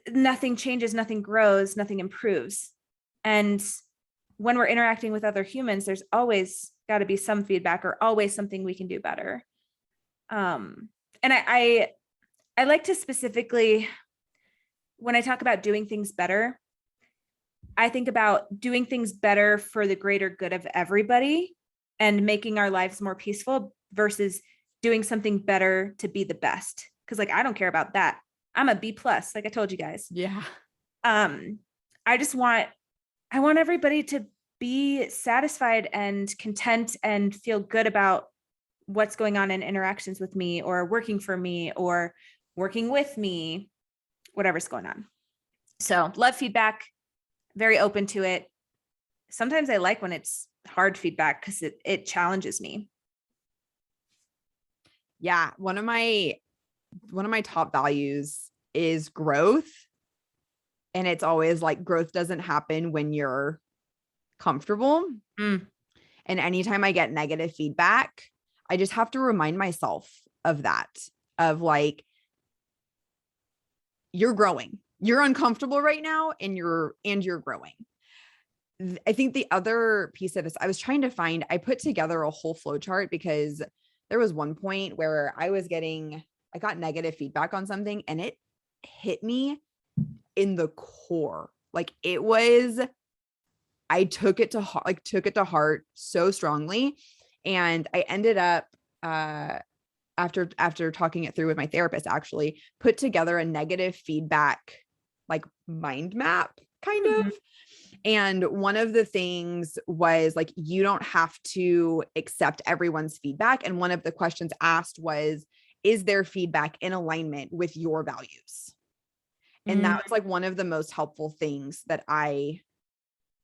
nothing changes, nothing grows, nothing improves. And when we're interacting with other humans, there's always got to be some feedback or always something we can do better. And I like to specifically, when I talk about doing things better, I think about doing things better for the greater good of everybody and making our lives more peaceful versus doing something better to be the best. Cause like, I don't care about that. I'm a B plus, like I told you guys. Yeah. I want everybody to be satisfied and content and feel good about what's going on in interactions with me or working for me or working with me, whatever's going on. So love feedback, very open to it. Sometimes I like when it's hard feedback because it challenges me. Yeah. One of my top values is growth. And it's always like growth doesn't happen when you're comfortable. And anytime I get negative feedback, I just have to remind myself of that, of like, you're growing, you're uncomfortable right now and you're growing. I think the other piece of this, I put together a whole flow chart because there was one point where I got negative feedback on something and it hit me in the core. Like I took it to heart so strongly. And I ended up, after talking it through with my therapist, actually put together a negative feedback, like mind map kind of. And one of the things was like, you don't have to accept everyone's feedback. And one of the questions asked was, is their feedback in alignment with your values? And that was like one of the most helpful things that I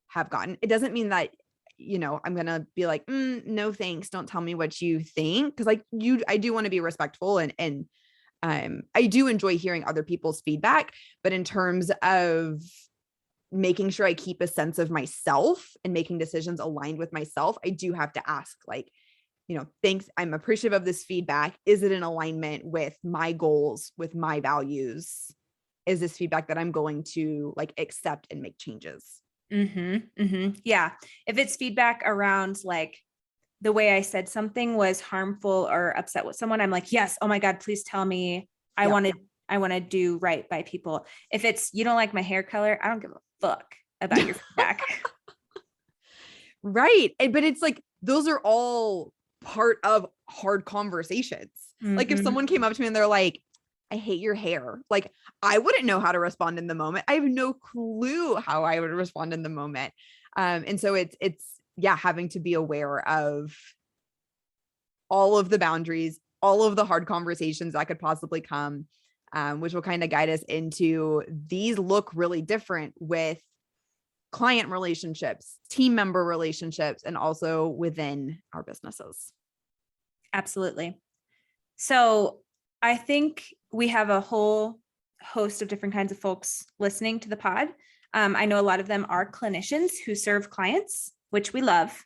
have gotten. It doesn't mean that, I'm going to be like, no, thanks. Don't tell me what you think. Cause like I do want to be respectful and I do enjoy hearing other people's feedback, but in terms of making sure I keep a sense of myself and making decisions aligned with myself, I do have to ask like, thanks. I'm appreciative of this feedback. Is it in alignment with my goals, with my values? Is this feedback that I'm going to like accept and make changes? Yeah. If it's feedback around like the way I said something was harmful or upset with someone, I'm like, yes, oh my God, please tell me. I want to do right by people. If it's, you don't like my hair color, I don't give a fuck about your feedback. Right. But it's like, those are all part of hard conversations. Like if someone came up to me and they're like, I hate your hair. Like I wouldn't know how to respond in the moment. I have no clue how I would respond in the moment. And so it's having to be aware of all of the boundaries, all of the hard conversations that could possibly come, which will kind of guide us into these look really different with client relationships, team member relationships, and also within our businesses. Absolutely. So I think we have a whole host of different kinds of folks listening to the pod. I know a lot of them are clinicians who serve clients, which we love.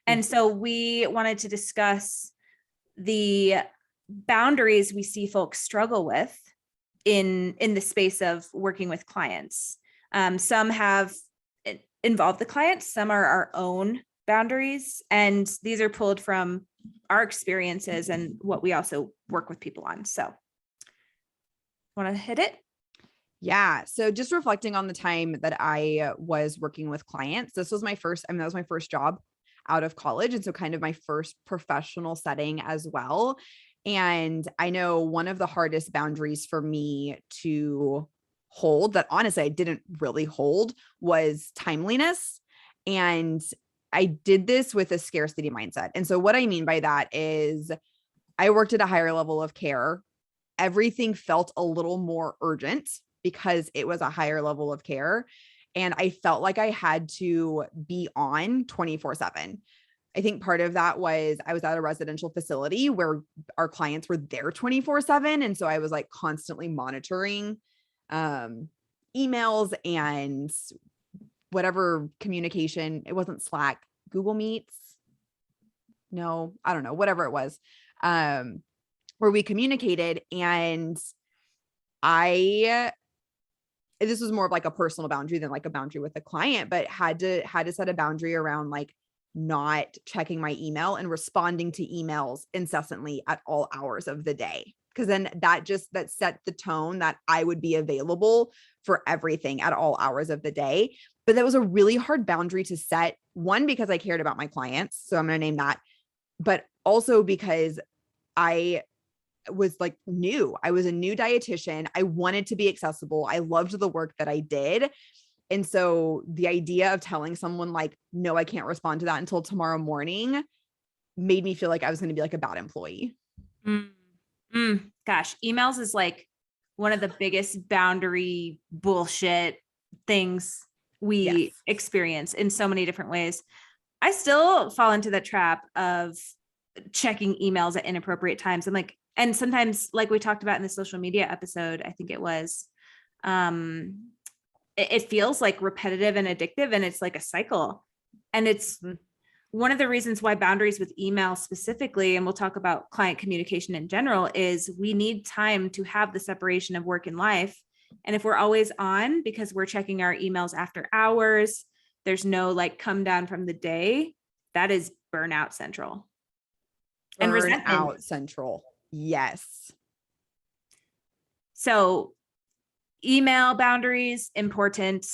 And so we wanted to discuss the boundaries we see folks struggle with in the space of working with clients. Some have involved the clients, some are our own boundaries, and these are pulled from our experiences and what we also work with people on. So want to hit it? Yeah. So just reflecting on the time that I was working with clients, that was my first job out of college. And so kind of my first professional setting as well. And I know one of the hardest boundaries for me to hold that honestly I didn't really hold was timeliness. And I did this with a scarcity mindset. And so what I mean by that is I worked at a higher level of care. Everything felt a little more urgent because it was a higher level of care. And I felt like I had to be on 24/7. I think part of that was I was at a residential facility where our clients were there 24/7. And so I was like constantly monitoring emails and whatever communication. It wasn't Slack, Google Meets. No, I don't know, whatever it was, where we communicated. And I this was more of like a personal boundary than like a boundary with a client, but had to set a boundary around like not checking my email and responding to emails incessantly at all hours of the day. Cause then that set the tone that I would be available for everything at all hours of the day. But that was a really hard boundary to set. One, because I cared about my clients. So I'm going to name that, but also because I was like new. I was a new dietitian. I wanted to be accessible. I loved the work that I did. And so the idea of telling someone like, no, I can't respond to that until tomorrow morning made me feel like I was going to be like a bad employee. Gosh, emails is like one of the biggest boundary bullshit things we experience in so many different ways. I still fall into the trap of checking emails at inappropriate times. I'm like, and sometimes like we talked about in the social media episode, I think it was, it feels like repetitive and addictive, and it's like a cycle. And it's one of the reasons why boundaries with email specifically, and we'll talk about client communication in general, is we need time to have the separation of work and life. And if we're always on because we're checking our emails after hours, there's no like come down from the day, that is burnout central. And resentment central. Yes. So email boundaries, important.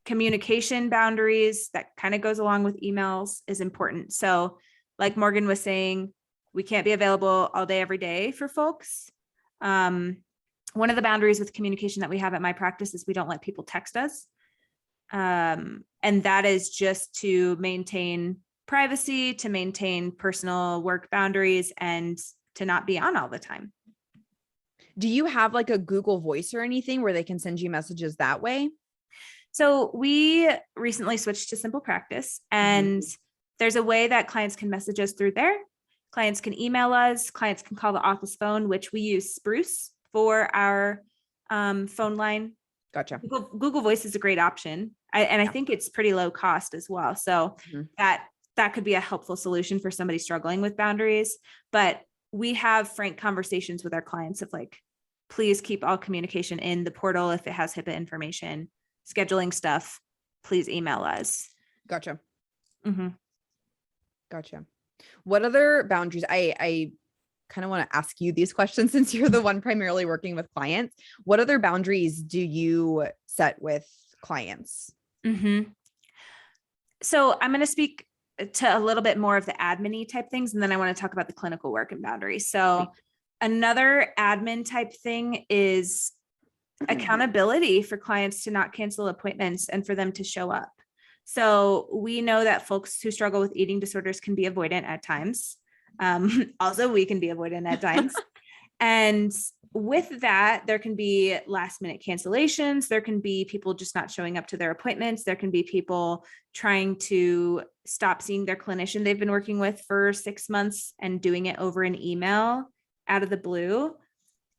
Communication boundaries, that kind of goes along with emails, is important. So like Morgan was saying, we can't be available all day, every day for folks. One of the boundaries with communication that we have at my practice is we don't let people text us. And that is just to maintain privacy, to maintain personal work boundaries, and to not be on all the time. Do you have like a Google Voice or anything where they can send you messages that way? So we recently switched to Simple Practice, and there's a way that clients can message us through there. Clients can email us, clients can call the office phone, which we use Spruce for our phone line. Gotcha. Google Voice is a great option. I think it's pretty low cost as well. So that could be a helpful solution for somebody struggling with boundaries. But we have frank conversations with our clients of like, please keep all communication in the portal. If it has HIPAA information, scheduling stuff, please email us. Gotcha. Gotcha. What other boundaries? I kind of want to ask you these questions since you're the one primarily working with clients. What other boundaries do you set with clients? So I'm going to speak to a little bit more of the admin-y type things, and then I want to talk about the clinical work and boundaries. So another admin type thing is accountability for clients to not cancel appointments and for them to show up. So we know that folks who struggle with eating disorders can be avoidant at times. Also, we can be avoidant at times. And with that, there can be last minute cancellations. There can be people just not showing up to their appointments. There can be people trying to stop seeing their clinician they've been working with for 6 months and doing it over an email out of the blue.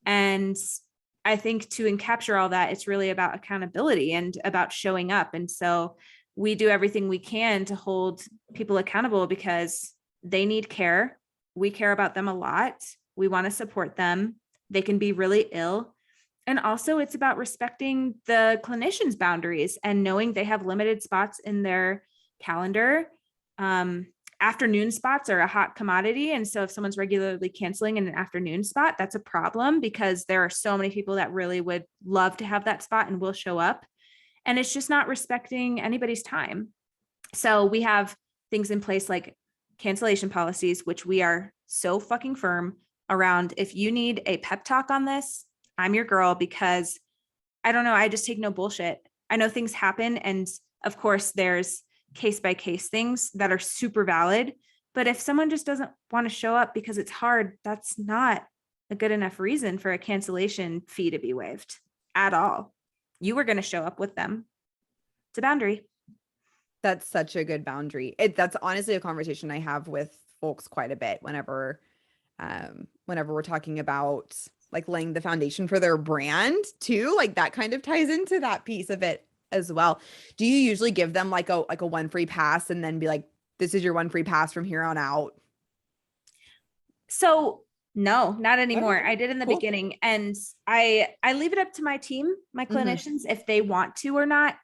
And I think to capture all that, it's really about accountability and about showing up. And so we do everything we can to hold people accountable because they need care. We care about them a lot. We want to support them. They can be really ill. And also it's about respecting the clinician's boundaries and knowing they have limited spots in their calendar. Afternoon spots are a hot commodity. And so if someone's regularly canceling in an afternoon spot, that's a problem because there are so many people that really would love to have that spot and will show up. And it's just not respecting anybody's time. So we have things in place like cancellation policies, which we are so fucking firm around. If you need a pep talk on this, I'm your girl, because I don't know, I just take no bullshit. I know things happen. And of course there's case by case things that are super valid. But if someone just doesn't want to show up because it's hard, that's not a good enough reason for a cancellation fee to be waived at all. You were going to show up with them. It's a boundary. That's such a good boundary. That's honestly a conversation I have with folks quite a bit whenever we're talking about like laying the foundation for their brand too. Like that kind of ties into that piece of it as well. Do you usually give them like a one free pass and then be like, this is your one free pass from here on out? So No, not Okay, anymore. I did in the cool. beginning, and I leave it up to my team, my Hmm. clinicians, if they want to or not.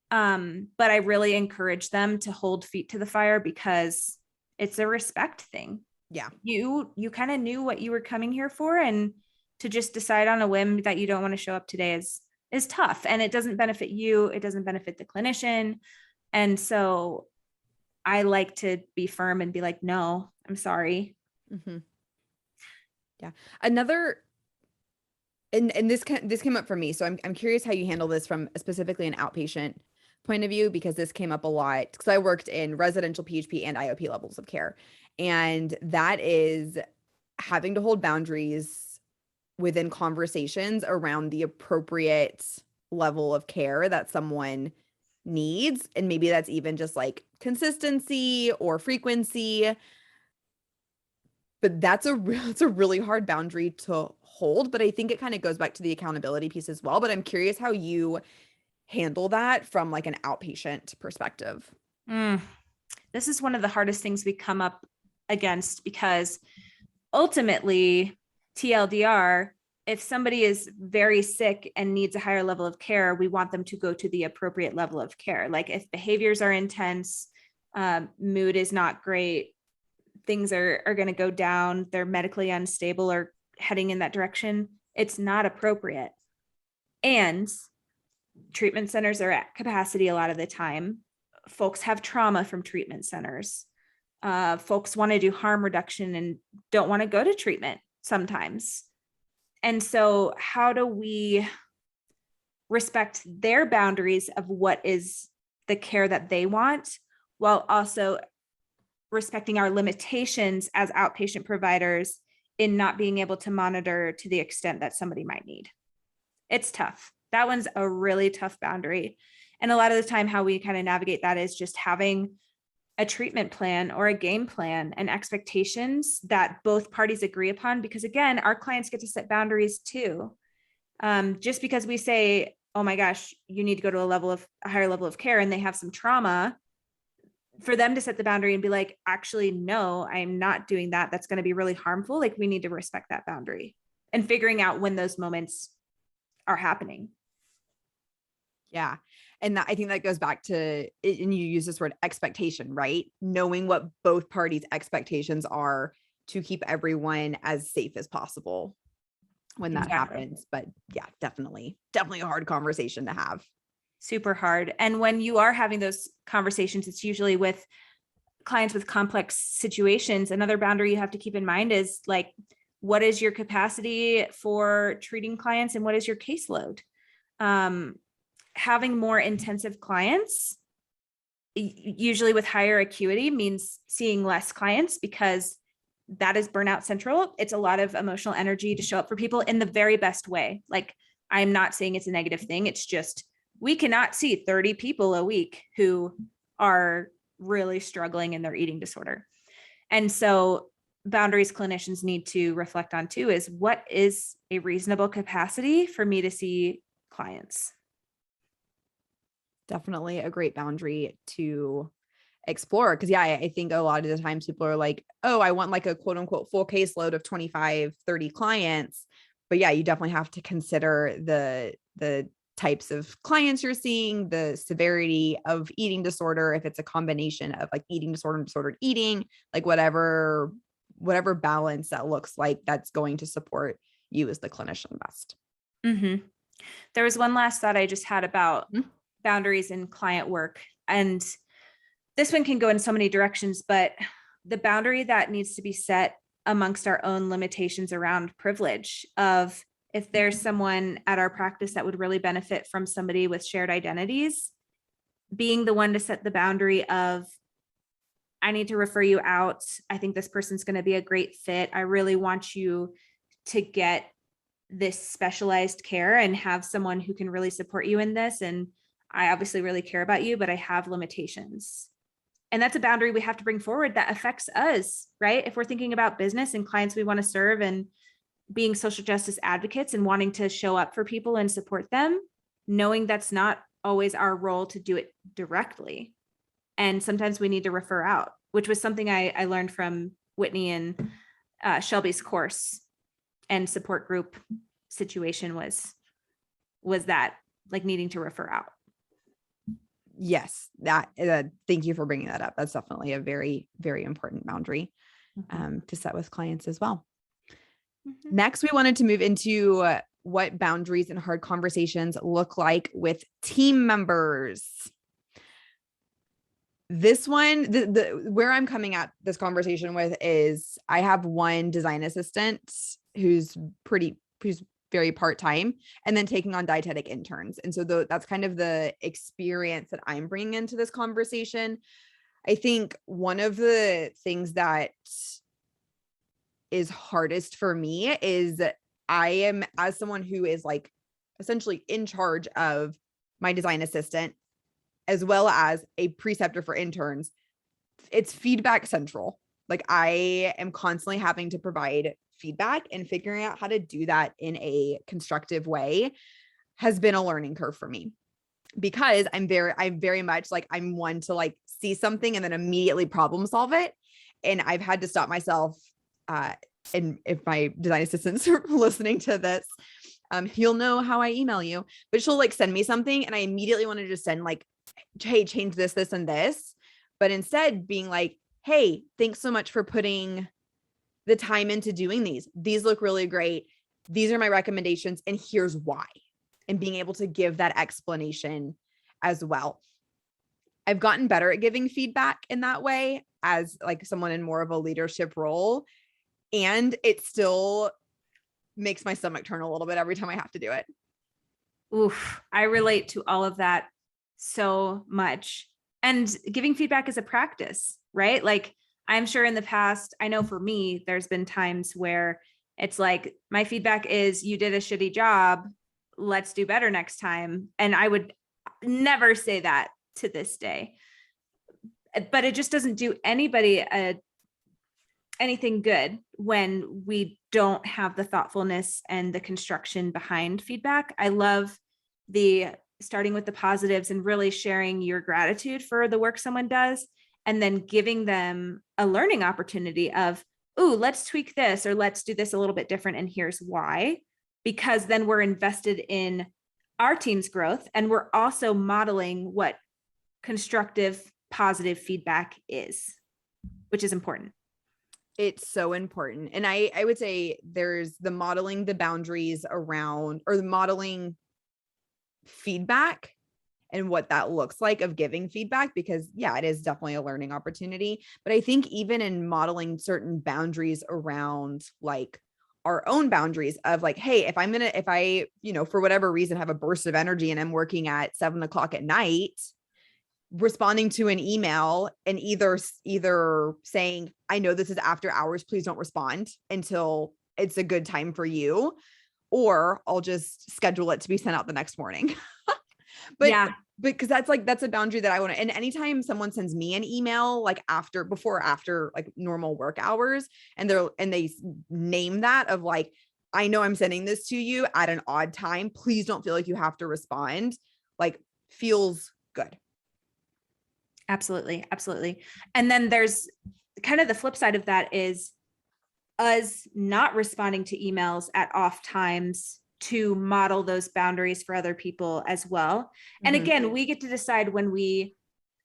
But I really encourage them to hold feet to the fire because it's a respect thing. Yeah. You kind of knew what you were coming here for, and to just decide on a whim that you don't want to show up today is tough, and it doesn't benefit you, it doesn't benefit the clinician. And so I like to be firm and be like, no, I'm sorry. Hmm. Yeah. Another, and this came up for me. So I'm curious how you handle this from specifically an outpatient point of view, because this came up a lot because I worked in residential PHP and IOP levels of care. And that is having to hold boundaries within conversations around the appropriate level of care that someone needs. And maybe that's even just like consistency or frequency. But it's a really hard boundary to hold. But I think it kind of goes back to the accountability piece as well. But I'm curious how you handle that from like an outpatient perspective. Mm, this is one of the hardest things we come up against because ultimately, TLDR, if somebody is very sick and needs a higher level of care, we want them to go to the appropriate level of care. Like if behaviors are intense, mood is not great, things are going to go down, they're medically unstable or heading in that direction, it's not appropriate. And treatment centers are at capacity a lot of the time. Folks have trauma from treatment centers. Folks want to do harm reduction and don't want to go to treatment sometimes. And so, how do we respect their boundaries of what is the care that they want, while also respecting our limitations as outpatient providers in not being able to monitor to the extent that somebody might need? It's tough. That one's a really tough boundary. And a lot of the time, how we kind of navigate that is just having a treatment plan or a game plan and expectations that both parties agree upon. Because again, our clients get to set boundaries too. Just because we say, oh my gosh, you need to go to a higher level of care and they have some trauma, for them to set the boundary and be like, actually, no, I'm not doing that. That's going to be really harmful. Like we need to respect that boundary and figuring out when those moments are happening. Yeah. And I think that goes back to, and you use this word expectation, right? Knowing what both parties' expectations are to keep everyone as safe as possible when that Exactly. happens. But yeah, definitely a hard conversation to have. Super hard. And when you are having those conversations, it's usually with clients with complex situations. Another boundary you have to keep in mind is like, what is your capacity for treating clients and what is your caseload? Having more intensive clients, usually with higher acuity, means seeing less clients because that is burnout central. It's a lot of emotional energy to show up for people in the very best way. Like, I'm not saying it's a negative thing. It's just, we cannot see 30 people a week who are really struggling in their eating disorder. And so boundaries clinicians need to reflect on too is what is a reasonable capacity for me to see clients? Definitely a great boundary to explore. Cause yeah, I think a lot of the times people are like, oh, I want like a quote unquote full caseload of 25, 30 clients. But yeah, you definitely have to consider the types of clients you're seeing, the severity of eating disorder, if it's a combination of like eating disorder and disordered eating, like whatever balance that looks like, that's going to support you as the clinician best. Mm-hmm. There was one last thought I just had about Mhm. boundaries in client work. And this one can go in so many directions, but the boundary that needs to be set amongst our own limitations around privilege of if there's someone at our practice that would really benefit from somebody with shared identities, being the one to set the boundary of, I need to refer you out. I think this person's going to be a great fit. I really want you to get this specialized care and have someone who can really support you in this. And I obviously really care about you, but I have limitations. And that's a boundary we have to bring forward that affects us, right? If we're thinking about business and clients we want to serve and being social justice advocates and wanting to show up for people and support them, knowing that's not always our role to do it directly. And sometimes we need to refer out, which was something I learned from Whitney and Shelby's course and support group situation was that, like, needing to refer out. Yes, that thank you for bringing that up. That's definitely a very, very important boundary to set with clients as well. Next, we wanted to move into what boundaries and hard conversations look like with team members. This one, where I'm coming at this conversation with is I have one design assistant who's very part-time and then taking on dietetic interns. And so that's kind of the experience that I'm bringing into this conversation. I think one of the things that is hardest for me is I am, as someone who is like essentially in charge of my design assistant, as well as a preceptor for interns, it's feedback central. Like I am constantly having to provide feedback, and figuring out how to do that in a constructive way has been a learning curve for me, because I'm very much like, I'm one to like see something and then immediately problem solve it. And I've had to stop myself. And if my design assistants are listening to this, you'll know how I email you, but she'll like send me something and I immediately want to just send like, hey, change this, this, and this. But instead being like, hey, thanks so much for putting the time into doing these. These look really great. These are my recommendations, and here's why. And being able to give that explanation as well. I've gotten better at giving feedback in that way as like someone in more of a leadership role. And it still makes my stomach turn a little bit every time I have to do it. Oof, I relate to all of that so much. And giving feedback is a practice, right? Like, I'm sure in the past, I know for me, there's been times where it's like, my feedback is, you did a shitty job. Let's do better next time. And I would never say that to this day, but it just doesn't do anybody anything good when we don't have the thoughtfulness and the construction behind feedback. I love the starting with the positives and really sharing your gratitude for the work someone does, and then giving them a learning opportunity of, ooh, let's tweak this, or let's do this a little bit different, and here's why. Because then we're invested in our team's growth, and we're also modeling what constructive, positive feedback is, which is important. It's so important. And I would say there's the modeling the boundaries around, or the modeling feedback and what that looks like of giving feedback, because yeah, it is definitely a learning opportunity. But I think even in modeling certain boundaries around like our own boundaries of like, hey, if I, for whatever reason have a burst of energy and I'm working at 7:00 at night, responding to an email and either saying, I know this is after hours, please don't respond until it's a good time for you, or I'll just schedule it to be sent out the next morning. But yeah, because that's a boundary that I want to, and anytime someone sends me an email, like before or after like normal work hours, and they name that of like, I know I'm sending this to you at an odd time, please don't feel like you have to respond, like feels good. Absolutely. Absolutely. And then there's kind of the flip side of that is us not responding to emails at off times to model those boundaries for other people as well. And again, we get to decide when we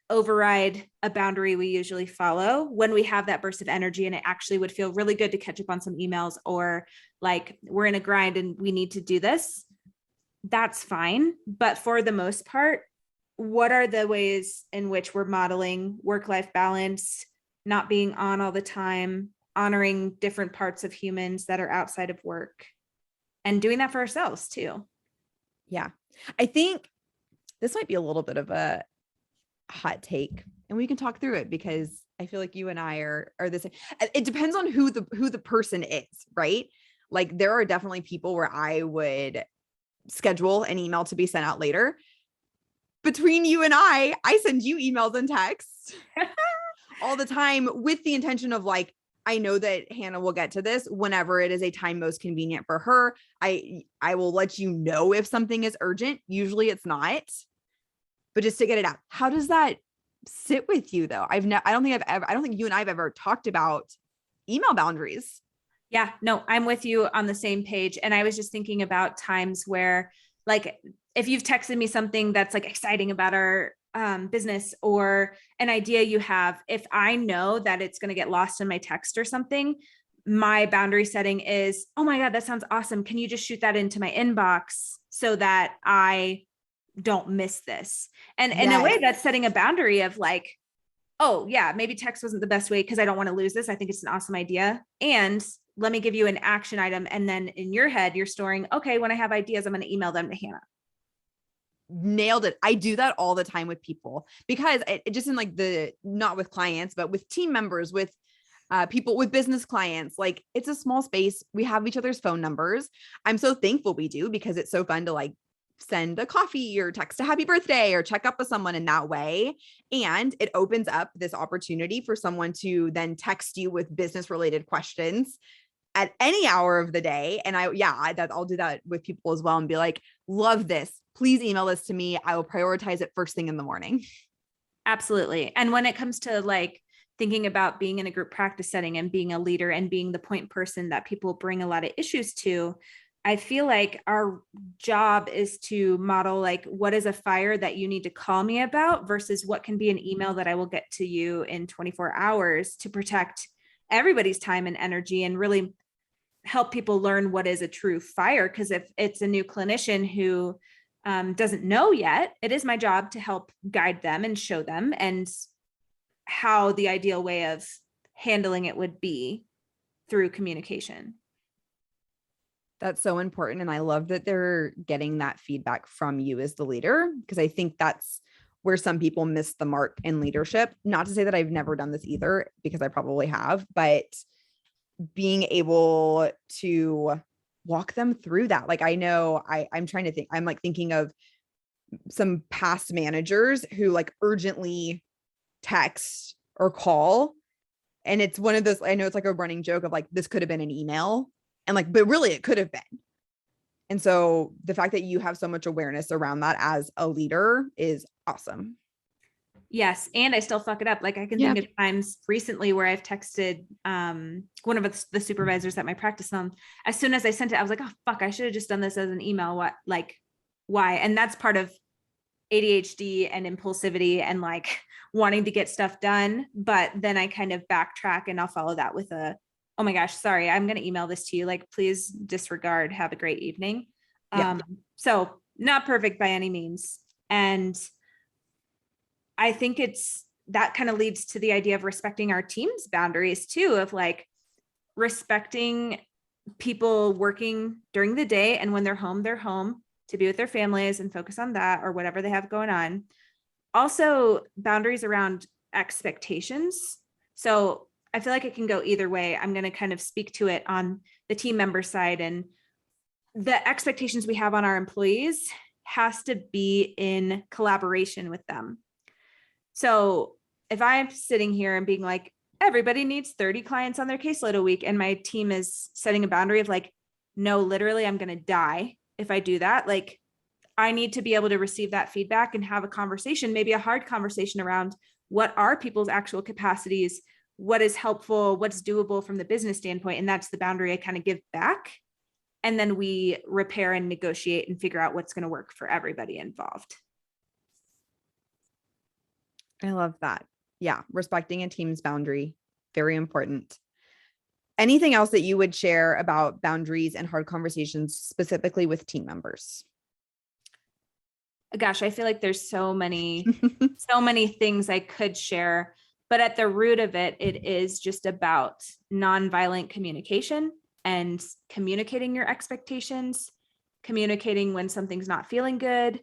override a boundary we usually follow, when we have that burst of energy and it actually would feel really good to catch up on some emails, or like we're in a grind and we need to do this. That's fine. But for the most part, what are the ways in which we're modeling work-life balance, not being on all the time, honoring different parts of humans that are outside of work, and doing that for ourselves too? Yeah. I think this might be a little bit of a hot take, and we can talk through it, because I feel like you and I are the same. It depends on who the person is, right? Like there are definitely people where I would schedule an email to be sent out later. Between you and I send you emails and texts all the time with the intention of like, I know that Hannah will get to this whenever it is a time most convenient for her. I will let you know if something is urgent. Usually it's not, but just to get it out. How does that sit with you though? I don't think you and I have ever talked about email boundaries. Yeah, no, I'm with you on the same page. And I was just thinking about times where, like, if you've texted me something that's like exciting about our business or an idea you have, if I know that it's going to get lost in my text or something, my boundary setting is, oh my God, that sounds awesome. Can you just shoot that into my inbox so that I don't miss this? And in a way, Yes. that's setting a boundary of like, oh yeah, maybe text wasn't the best way because I don't want to lose this. I think it's an awesome idea. And let me give you an action item. And then in your head, you're storing, okay, when I have ideas, I'm going to email them to Hannah. Nailed it. I do that all the time with people because it just in like not with clients, but with team members, with people, with business clients, like it's a small space. We have each other's phone numbers. I'm so thankful we do because it's so fun to like send a coffee or text a happy birthday or check up with someone in that way. And it opens up this opportunity for someone to then text you with business related questions at any hour of the day. And I'll do that with people as well and be like, love this. Please email this to me. I will prioritize it first thing in the morning. Absolutely. And when it comes to like thinking about being in a group practice setting and being a leader and being the point person that people bring a lot of issues to, I feel like our job is to model like what is a fire that you need to call me about versus what can be an email that I will get to you in 24 hours to protect everybody's time and energy and really help people learn what is a true fire. Because if it's a new clinician who doesn't know yet, it is my job to help guide them and show them and how the ideal way of handling it would be through communication. That's so important. And I love that they're getting that feedback from you as the leader, because I think that's where some people miss the mark in leadership. Not to say that I've never done this either, because I probably have, but being able to walk them through that. Like, I know I'm trying to think, I'm like thinking of some past managers who like urgently text or call. And it's one of those, I know it's like a running joke of like, this could have been an email. And like, but really it could have been. And so the fact that you have so much awareness around that as a leader is awesome. Yes. And I still fuck it up. Like I can think of times recently where I've texted one of the supervisors at my practice on, as soon as I sent it, I was like, oh fuck, I should have just done this as an email. What, like, why? And that's part of ADHD and impulsivity and like wanting to get stuff done. But then I kind of backtrack and I'll follow that with oh my gosh, sorry, I'm going to email this to you. Like, please disregard. Have a great evening. Yeah. So not perfect by any means. And I think that kind of leads to the idea of respecting our team's boundaries too, of like respecting people working during the day. And when they're home to be with their families and focus on that or whatever they have going on. Also, boundaries around expectations. So I feel like it can go either way. I'm going to kind of speak to it on the team member side, and the expectations we have on our employees has to be in collaboration with them. So if I'm sitting here and being like, everybody needs 30 clients on their caseload a week, and my team is setting a boundary of like, no, literally, I'm going to die if I do that. Like, I need to be able to receive that feedback and have a conversation, maybe a hard conversation around what are people's actual capacities, what is helpful, what's doable from the business standpoint. And that's the boundary I kind of give back. And then we repair and negotiate and figure out what's going to work for everybody involved. I love that. Yeah. Respecting a team's boundary. Very important. Anything else that you would share about boundaries and hard conversations specifically with team members? Gosh, I feel like there's so many things I could share, but at the root of it, it is just about nonviolent communication and communicating your expectations, communicating when something's not feeling good.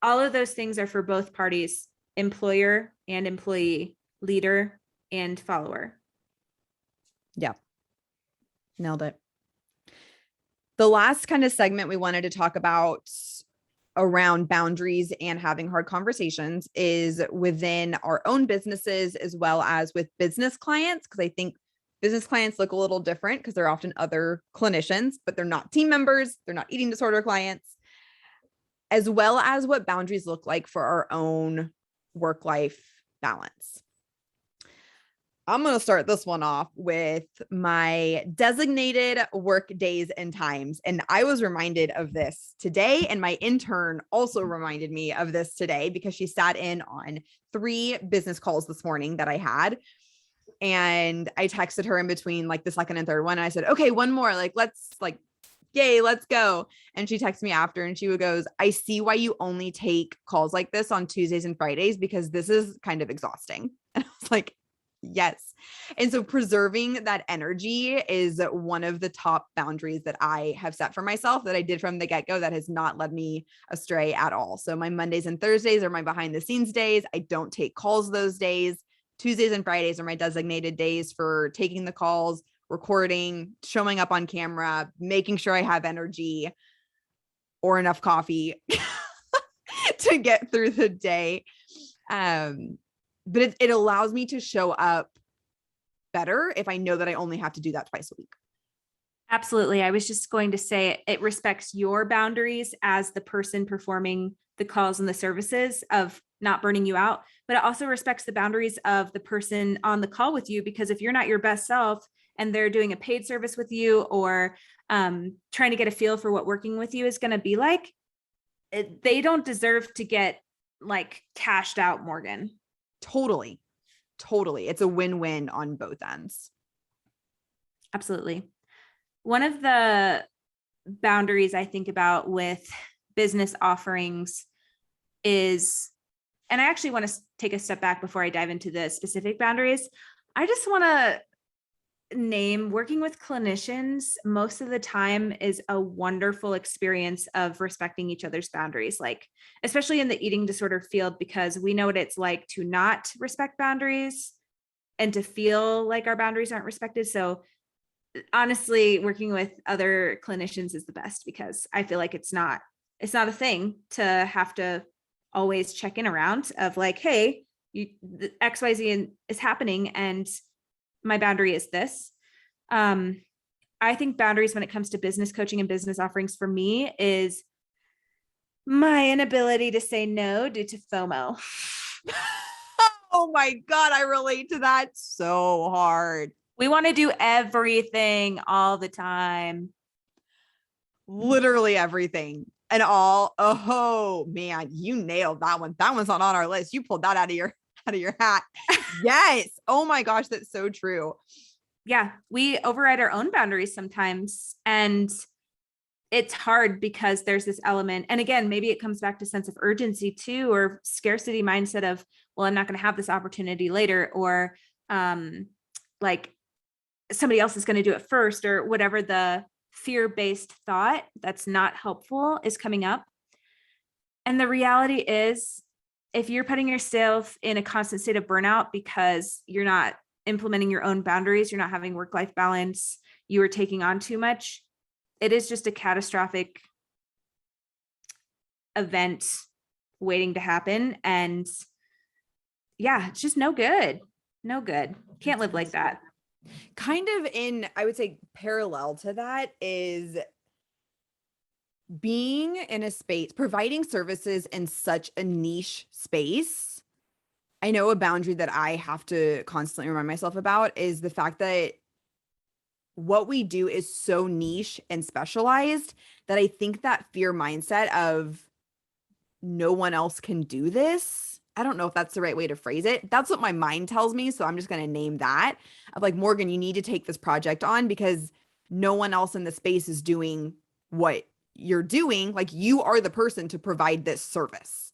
All of those things are for both parties, employer and employee, leader and follower. Yeah. Nailed it. The last kind of segment we wanted to talk about around boundaries and having hard conversations is within our own businesses as well as with business clients. Because I think business clients look a little different because they're often other clinicians, but they're not team members. They're not eating disorder clients, as well as what boundaries look like for our own work-life balance. I'm going to start this one off with my designated work days and times. And I was reminded of this today. And my intern also reminded me of this today because she sat in on 3 business calls this morning that I had. And I texted her in between like the second and third one. And I said, okay, one more, yay, let's go. And she texted me after and she goes, I see why you only take calls like this on Tuesdays and Fridays, because this is kind of exhausting. And I was like, yes. And so preserving that energy is one of the top boundaries that I have set for myself, that I did from the get-go, that has not led me astray at all. So my Mondays and Thursdays are my behind the scenes days. I don't take calls those days. Tuesdays and Fridays are my designated days for taking the calls, recording, showing up on camera, making sure I have energy or enough coffee to get through the day. But it allows me to show up better if I know that I only have to do that twice a week. Absolutely. I was just going to say it respects your boundaries as the person performing the calls and the services of not burning you out, but it also respects the boundaries of the person on the call with you, because if you're not your best self and they're doing a paid service with you or trying to get a feel for what working with you is going to be like, they don't deserve to get like cashed out, Morgan. Totally. It's a win-win on both ends. Absolutely. One of the boundaries I think about with business offerings is, and I actually want to take a step back before I dive into the specific boundaries. I just want to name working with clinicians most of the time is a wonderful experience of respecting each other's boundaries, like especially in the eating disorder field, because we know what it's like to not respect boundaries and to feel like our boundaries aren't respected. So honestly, working with other clinicians is the best, because I feel like it's not a thing to have to always check in around of like, hey, the XYZ is happening and my boundary is this. I think boundaries when it comes to business coaching and business offerings for me is my inability to say no due to FOMO. Oh my God, I relate to that so hard. We want to do everything all the time. Literally everything. And all, oh man, you nailed that one. That one's not on our list. You pulled that out of your hat. Yes. Oh my gosh, that's so true. Yeah, we override our own boundaries sometimes. And it's hard because there's this element. And again, maybe it comes back to sense of urgency too, or scarcity mindset of, well, I'm not going to have this opportunity later, or like somebody else is going to do it first, or whatever the fear-based thought that's not helpful is coming up. And the reality is, if you're putting yourself in a constant state of burnout because you're not implementing your own boundaries, you're not having work-life balance, you are taking on too much, it is just a catastrophic event waiting to happen. And yeah, it's just no good. Can't live like that. Kind of in, I would say, parallel to that is being in a space, providing services in such a niche space. I know a boundary that I have to constantly remind myself about is the fact that what we do is so niche and specialized that I think that fear mindset of no one else can do this. I don't know if that's the right way to phrase it. That's what my mind tells me. So I'm just going to name that of like, Morgan, you need to take this project on because no one else in the space is doing what you're doing. Like, you are the person to provide this service.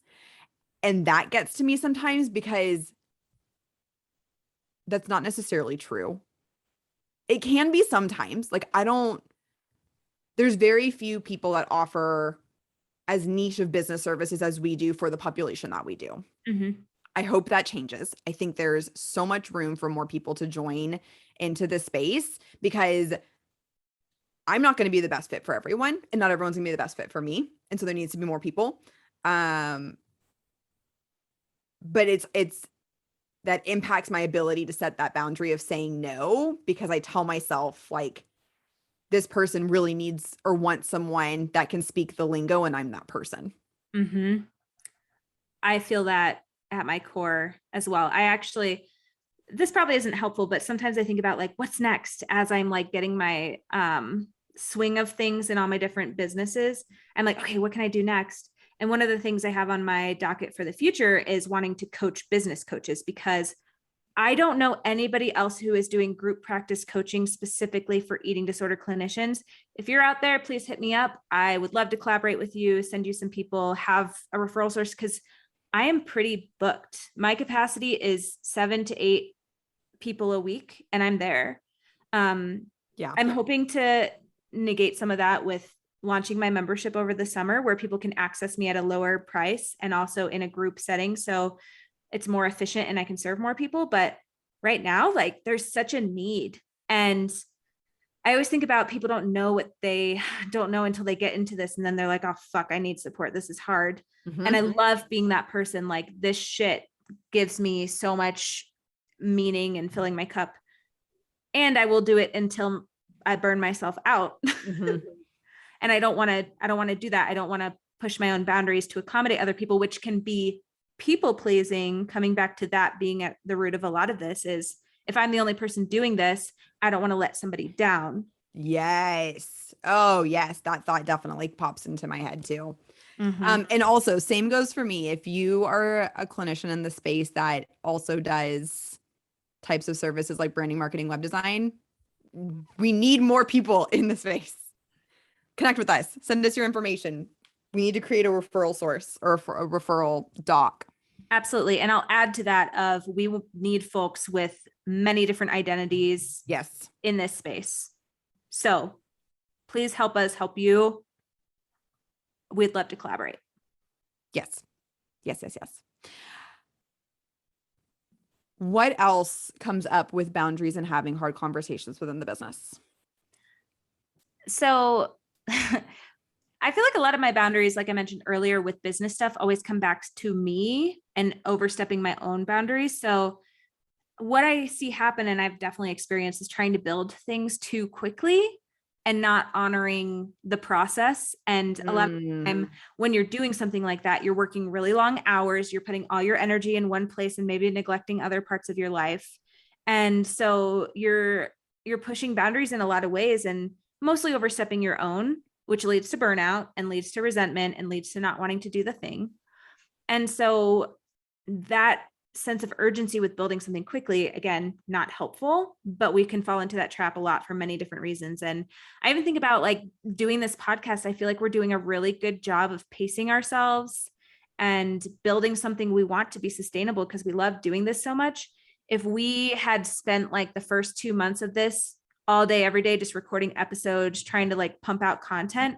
And that gets to me sometimes because that's not necessarily true. It can be sometimes. Like, there's very few people that offer as niche of business services as we do for the population that we do. Mm-hmm. I hope that changes. I think there's so much room for more people to join into this space because I'm not going to be the best fit for everyone, and not everyone's going to be the best fit for me. And so there needs to be more people. But it's that impacts my ability to set that boundary of saying no, because I tell myself like, this person really needs or wants someone that can speak the lingo, and I'm that person. Mm-hmm. I feel that at my core as well. I actually, this probably isn't helpful, but sometimes I think about like, what's next as I'm like getting my swing of things in all my different businesses. I'm like, okay, what can I do next? And one of the things I have on my docket for the future is wanting to coach business coaches, because I don't know anybody else who is doing group practice coaching specifically for eating disorder clinicians. If you're out there, please hit me up. I would love to collaborate with you, send you some people, have a referral source, because I am pretty booked. My capacity is 7 to 8 people a week, and I'm there. I'm hoping to negate some of that with launching my membership over the summer, where people can access me at a lower price and also in a group setting. So it's more efficient and I can serve more people. But right now, like, there's such a need. And I always think about people don't know what they don't know until they get into this. And then they're like, oh, fuck, I need support. This is hard. And I love being that person. Like, this shit gives me so much meaning and filling my cup. And I will do it until I burn myself out. And I don't want to do that. I don't want to push my own boundaries to accommodate other people, which can be people pleasing. Coming back to that being at the root of a lot of this is, if I'm the only person doing this, I don't want to let somebody down. Yes. Oh, yes. That thought definitely pops into my head too. And also, same goes for me. If you are a clinician in the space that also does types of services like branding, marketing, web design, we need more people in the space. Connect with us. Send us your information. We need to create a referral source or a referral doc. Absolutely. And I'll add to that of, we need folks with many different identities in this space. So please help us help you. We'd love to collaborate. Yes. What else comes up with boundaries and having hard conversations within the business? So I feel like a lot of my boundaries, like I mentioned earlier with business stuff, always come back to me and overstepping my own boundaries. So what I see happen, and I've definitely experienced, is trying to build things too quickly and not honoring the process. And a lot of the time when you're doing something like that, you're working really long hours, you're putting all your energy in one place and maybe neglecting other parts of your life. And so you're pushing boundaries in a lot of ways and mostly overstepping your own, which leads to burnout and leads to resentment and leads to not wanting to do the thing. And so that sense of urgency with building something quickly, again, not helpful, but we can fall into that trap a lot for many different reasons. And I even think about like doing this podcast. I feel like we're doing a really good job of pacing ourselves and building something we want to be sustainable because we love doing this so much. If we had spent like the first 2 months of this all day, every day, just recording episodes, trying to like pump out content,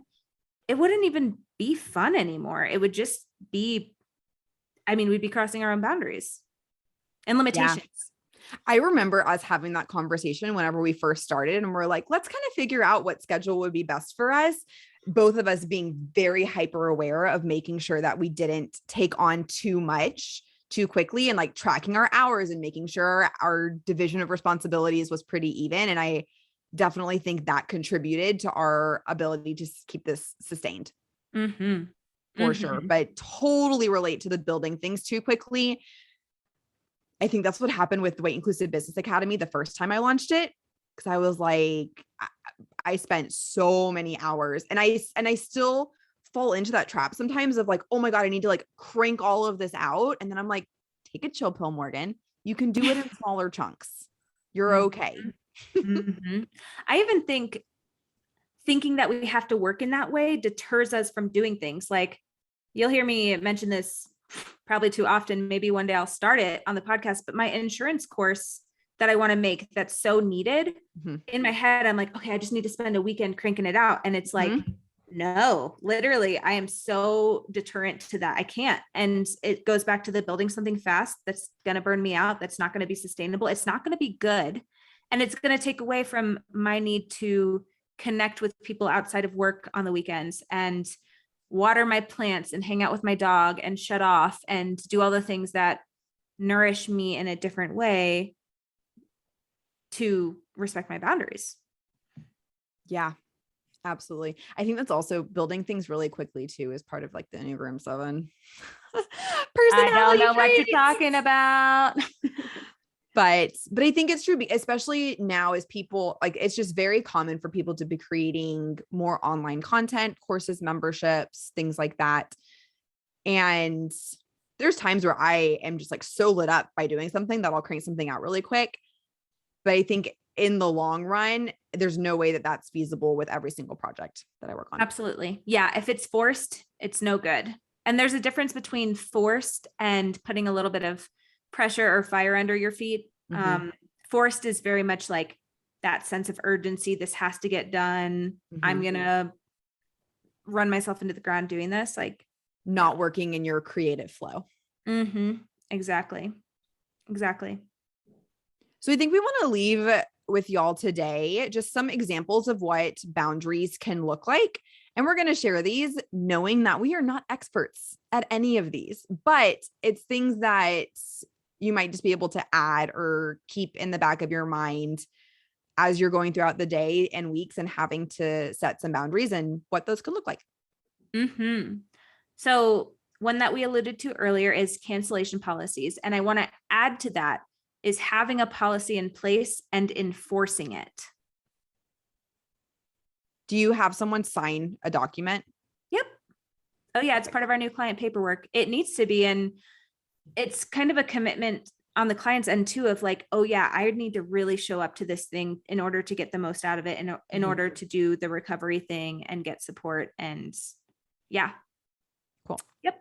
it wouldn't even be fun anymore. It would just be, we'd be crossing our own boundaries and limitations. Yeah. I remember us having that conversation whenever we first started, and we're like, let's kind of figure out what schedule would be best for us. Both of us being very hyper aware of making sure that we didn't take on too much too quickly, and like tracking our hours and making sure our division of responsibilities was pretty even. And I definitely think that contributed to our ability to keep this sustained. For sure. But totally relate to the building things too quickly. I think that's what happened with the Weight Inclusive Business Academy the first time I launched it. Cause I was like, I spent so many hours, and I still fall into that trap sometimes of like, oh my God, I need to like crank all of this out. And then I'm like, take a chill pill, Morgan. You can do it in smaller chunks. You're okay. I even thinking that we have to work in that way deters us from doing things. Like, you'll hear me mention this probably too often. Maybe one day I'll start it on the podcast, but my insurance course that I want to make, that's so needed, in my head, I'm like, okay, I just need to spend a weekend cranking it out. And it's like, no, literally, I am so deterrent to that. I can't. And it goes back to the building something fast that's going to burn me out. That's not going to be sustainable. It's not going to be good. And it's going to take away from my need to connect with people outside of work on the weekends and water my plants and hang out with my dog and shut off and do all the things that nourish me in a different way to respect my boundaries. Yeah, absolutely. I think that's also building things really quickly too is part of like the Enneagram 7. I don't know what you're talking about. But I think it's true, especially now as people, like, it's just very common for people to be creating more online content, courses, memberships, things like that. And there's times where I am just like so lit up by doing something that I'll crank something out really quick. But I think in the long run, there's no way that that's feasible with every single project that I work on. Absolutely. Yeah. If it's forced, it's no good. And there's a difference between forced and putting a little bit of pressure or fire under your feet. Forced is very much like that sense of urgency. This has to get done. I'm going to run myself into the ground doing this. Like, not working in your creative flow. Exactly. So I think we want to leave with y'all today just some examples of what boundaries can look like. And we're going to share these knowing that we are not experts at any of these, but it's things that you might just be able to add or keep in the back of your mind as you're going throughout the day and weeks and having to set some boundaries and what those could look like. So one that we alluded to earlier is cancellation policies. And I want to add to that is having a policy in place and enforcing it. Do you have someone sign a document? Yep. Oh yeah. It's part of our new client paperwork. It needs to be, and it's kind of a commitment on the client's end too, of like, oh yeah, I need to really show up to this thing in order to get the most out of it, in order to do the recovery thing and get support. And yeah. Cool. Yep.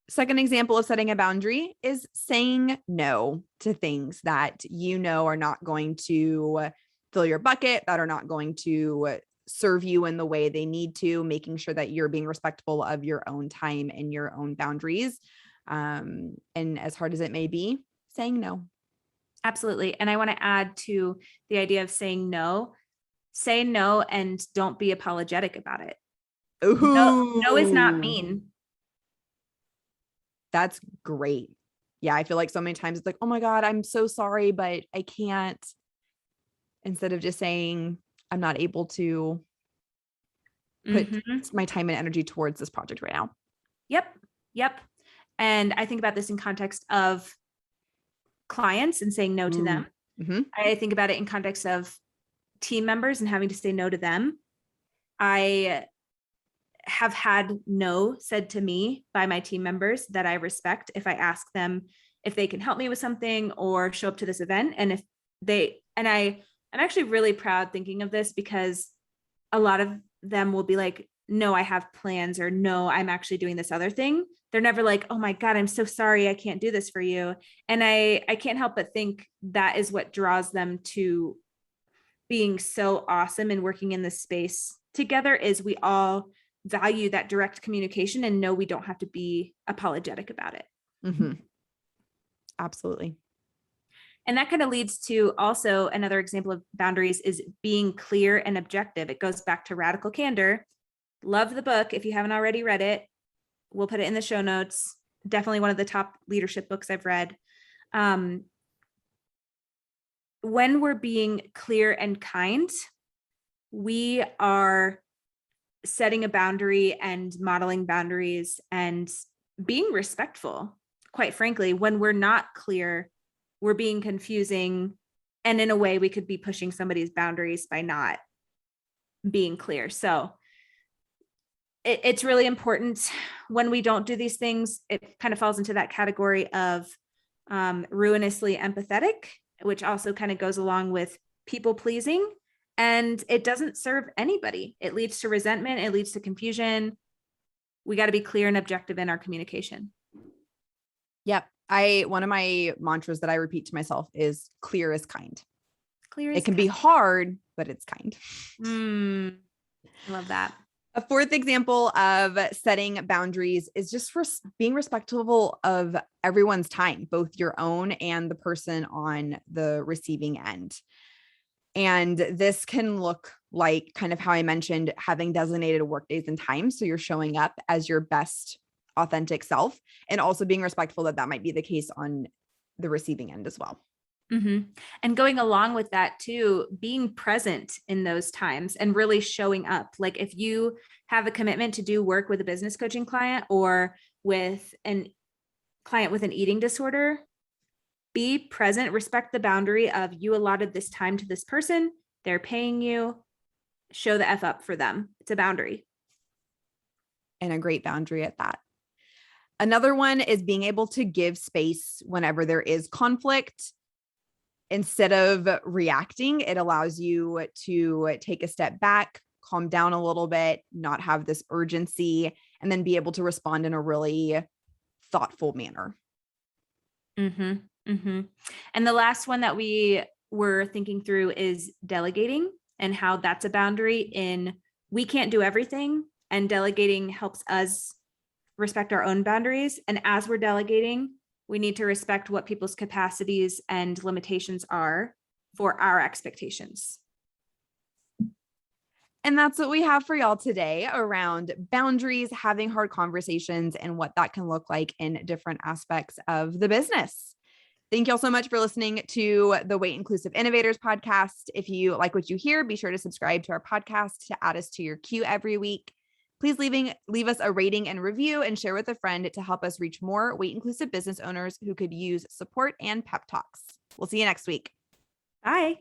Second example of setting a boundary is saying no to things that you know are not going to fill your bucket, that are not going to serve you in the way they need to, making sure that you're being respectful of your own time and your own boundaries. And as hard as it may be, saying no. Absolutely. And I want to add to the idea of saying no, say no and don't be apologetic about it. No is not mean. That's great. Yeah. I feel like so many times it's like, oh my God, I'm so sorry, but I can't. Instead of just saying, I'm not able to put my time and energy towards this project right now. Yep. And I think about this in context of clients and saying no to them. I think about it in context of team members and having to say no to them. I have had no said to me by my team members that I respect if I ask them if they can help me with something or show up to this event. And if they, and I'm actually really proud thinking of this, because a lot of them will be like, no, I have plans, or no, I'm actually doing this other thing. They're never like, oh my God, I'm so sorry, I can't do this for you. And I can't help but think that is what draws them to being so awesome and working in this space together, is we all value that direct communication and know we don't have to be apologetic about it. Absolutely. And that kind of leads to also another example of boundaries is being clear and objective. It goes back to Radical Candor. Love the book. If you haven't already read it, we'll put it in the show notes. Definitely one of the top leadership books I've read. When we're being clear and kind, we are setting a boundary and modeling boundaries and being respectful. Quite frankly, when we're not clear, we're being confusing. And in a way, we could be pushing somebody's boundaries by not being clear. So it's really important when we don't do these things. It kind of falls into that category of ruinously empathetic, which also kind of goes along with people pleasing. And it doesn't serve anybody. It leads to resentment. It leads to confusion. We got to be clear and objective in our communication. Yep. One of my mantras that I repeat to myself is clear is kind. Clear is It can kind. be hard, but it's kind. I love that. A fourth example of setting boundaries is just for being respectful of everyone's time, both your own and the person on the receiving end. And this can look like kind of how I mentioned, having designated work days and times. So you're showing up as your best authentic self, and also being respectful that might be the case on the receiving end as well. And going along with that too, being present in those times and really showing up. Like if you have a commitment to do work with a business coaching client or with a client with an eating disorder, Be present, respect the boundary of you allotted this time to this person, they're paying you, show the F up for them. It's a boundary. And a great boundary at that. Another one is being able to give space whenever there is conflict. Instead of reacting, it allows you to take a step back, calm down a little bit, not have this urgency, and then be able to respond in a really thoughtful manner. Mm-hmm. Mm-hmm. And the last one that we were thinking through is delegating and how that's a boundary in we can't do everything, and delegating helps us respect our own boundaries. And as we're delegating, we need to respect what people's capacities and limitations are for our expectations. And that's what we have for y'all today around boundaries, having hard conversations, and what that can look like in different aspects of the business. Thank y'all so much for listening to the Weight Inclusive Innovators podcast. If you like what you hear, be sure to subscribe to our podcast to add us to your queue every week. Please leave us a rating and review and share with a friend to help us reach more weight inclusive business owners who could use support and pep talks. We'll see you next week. Bye.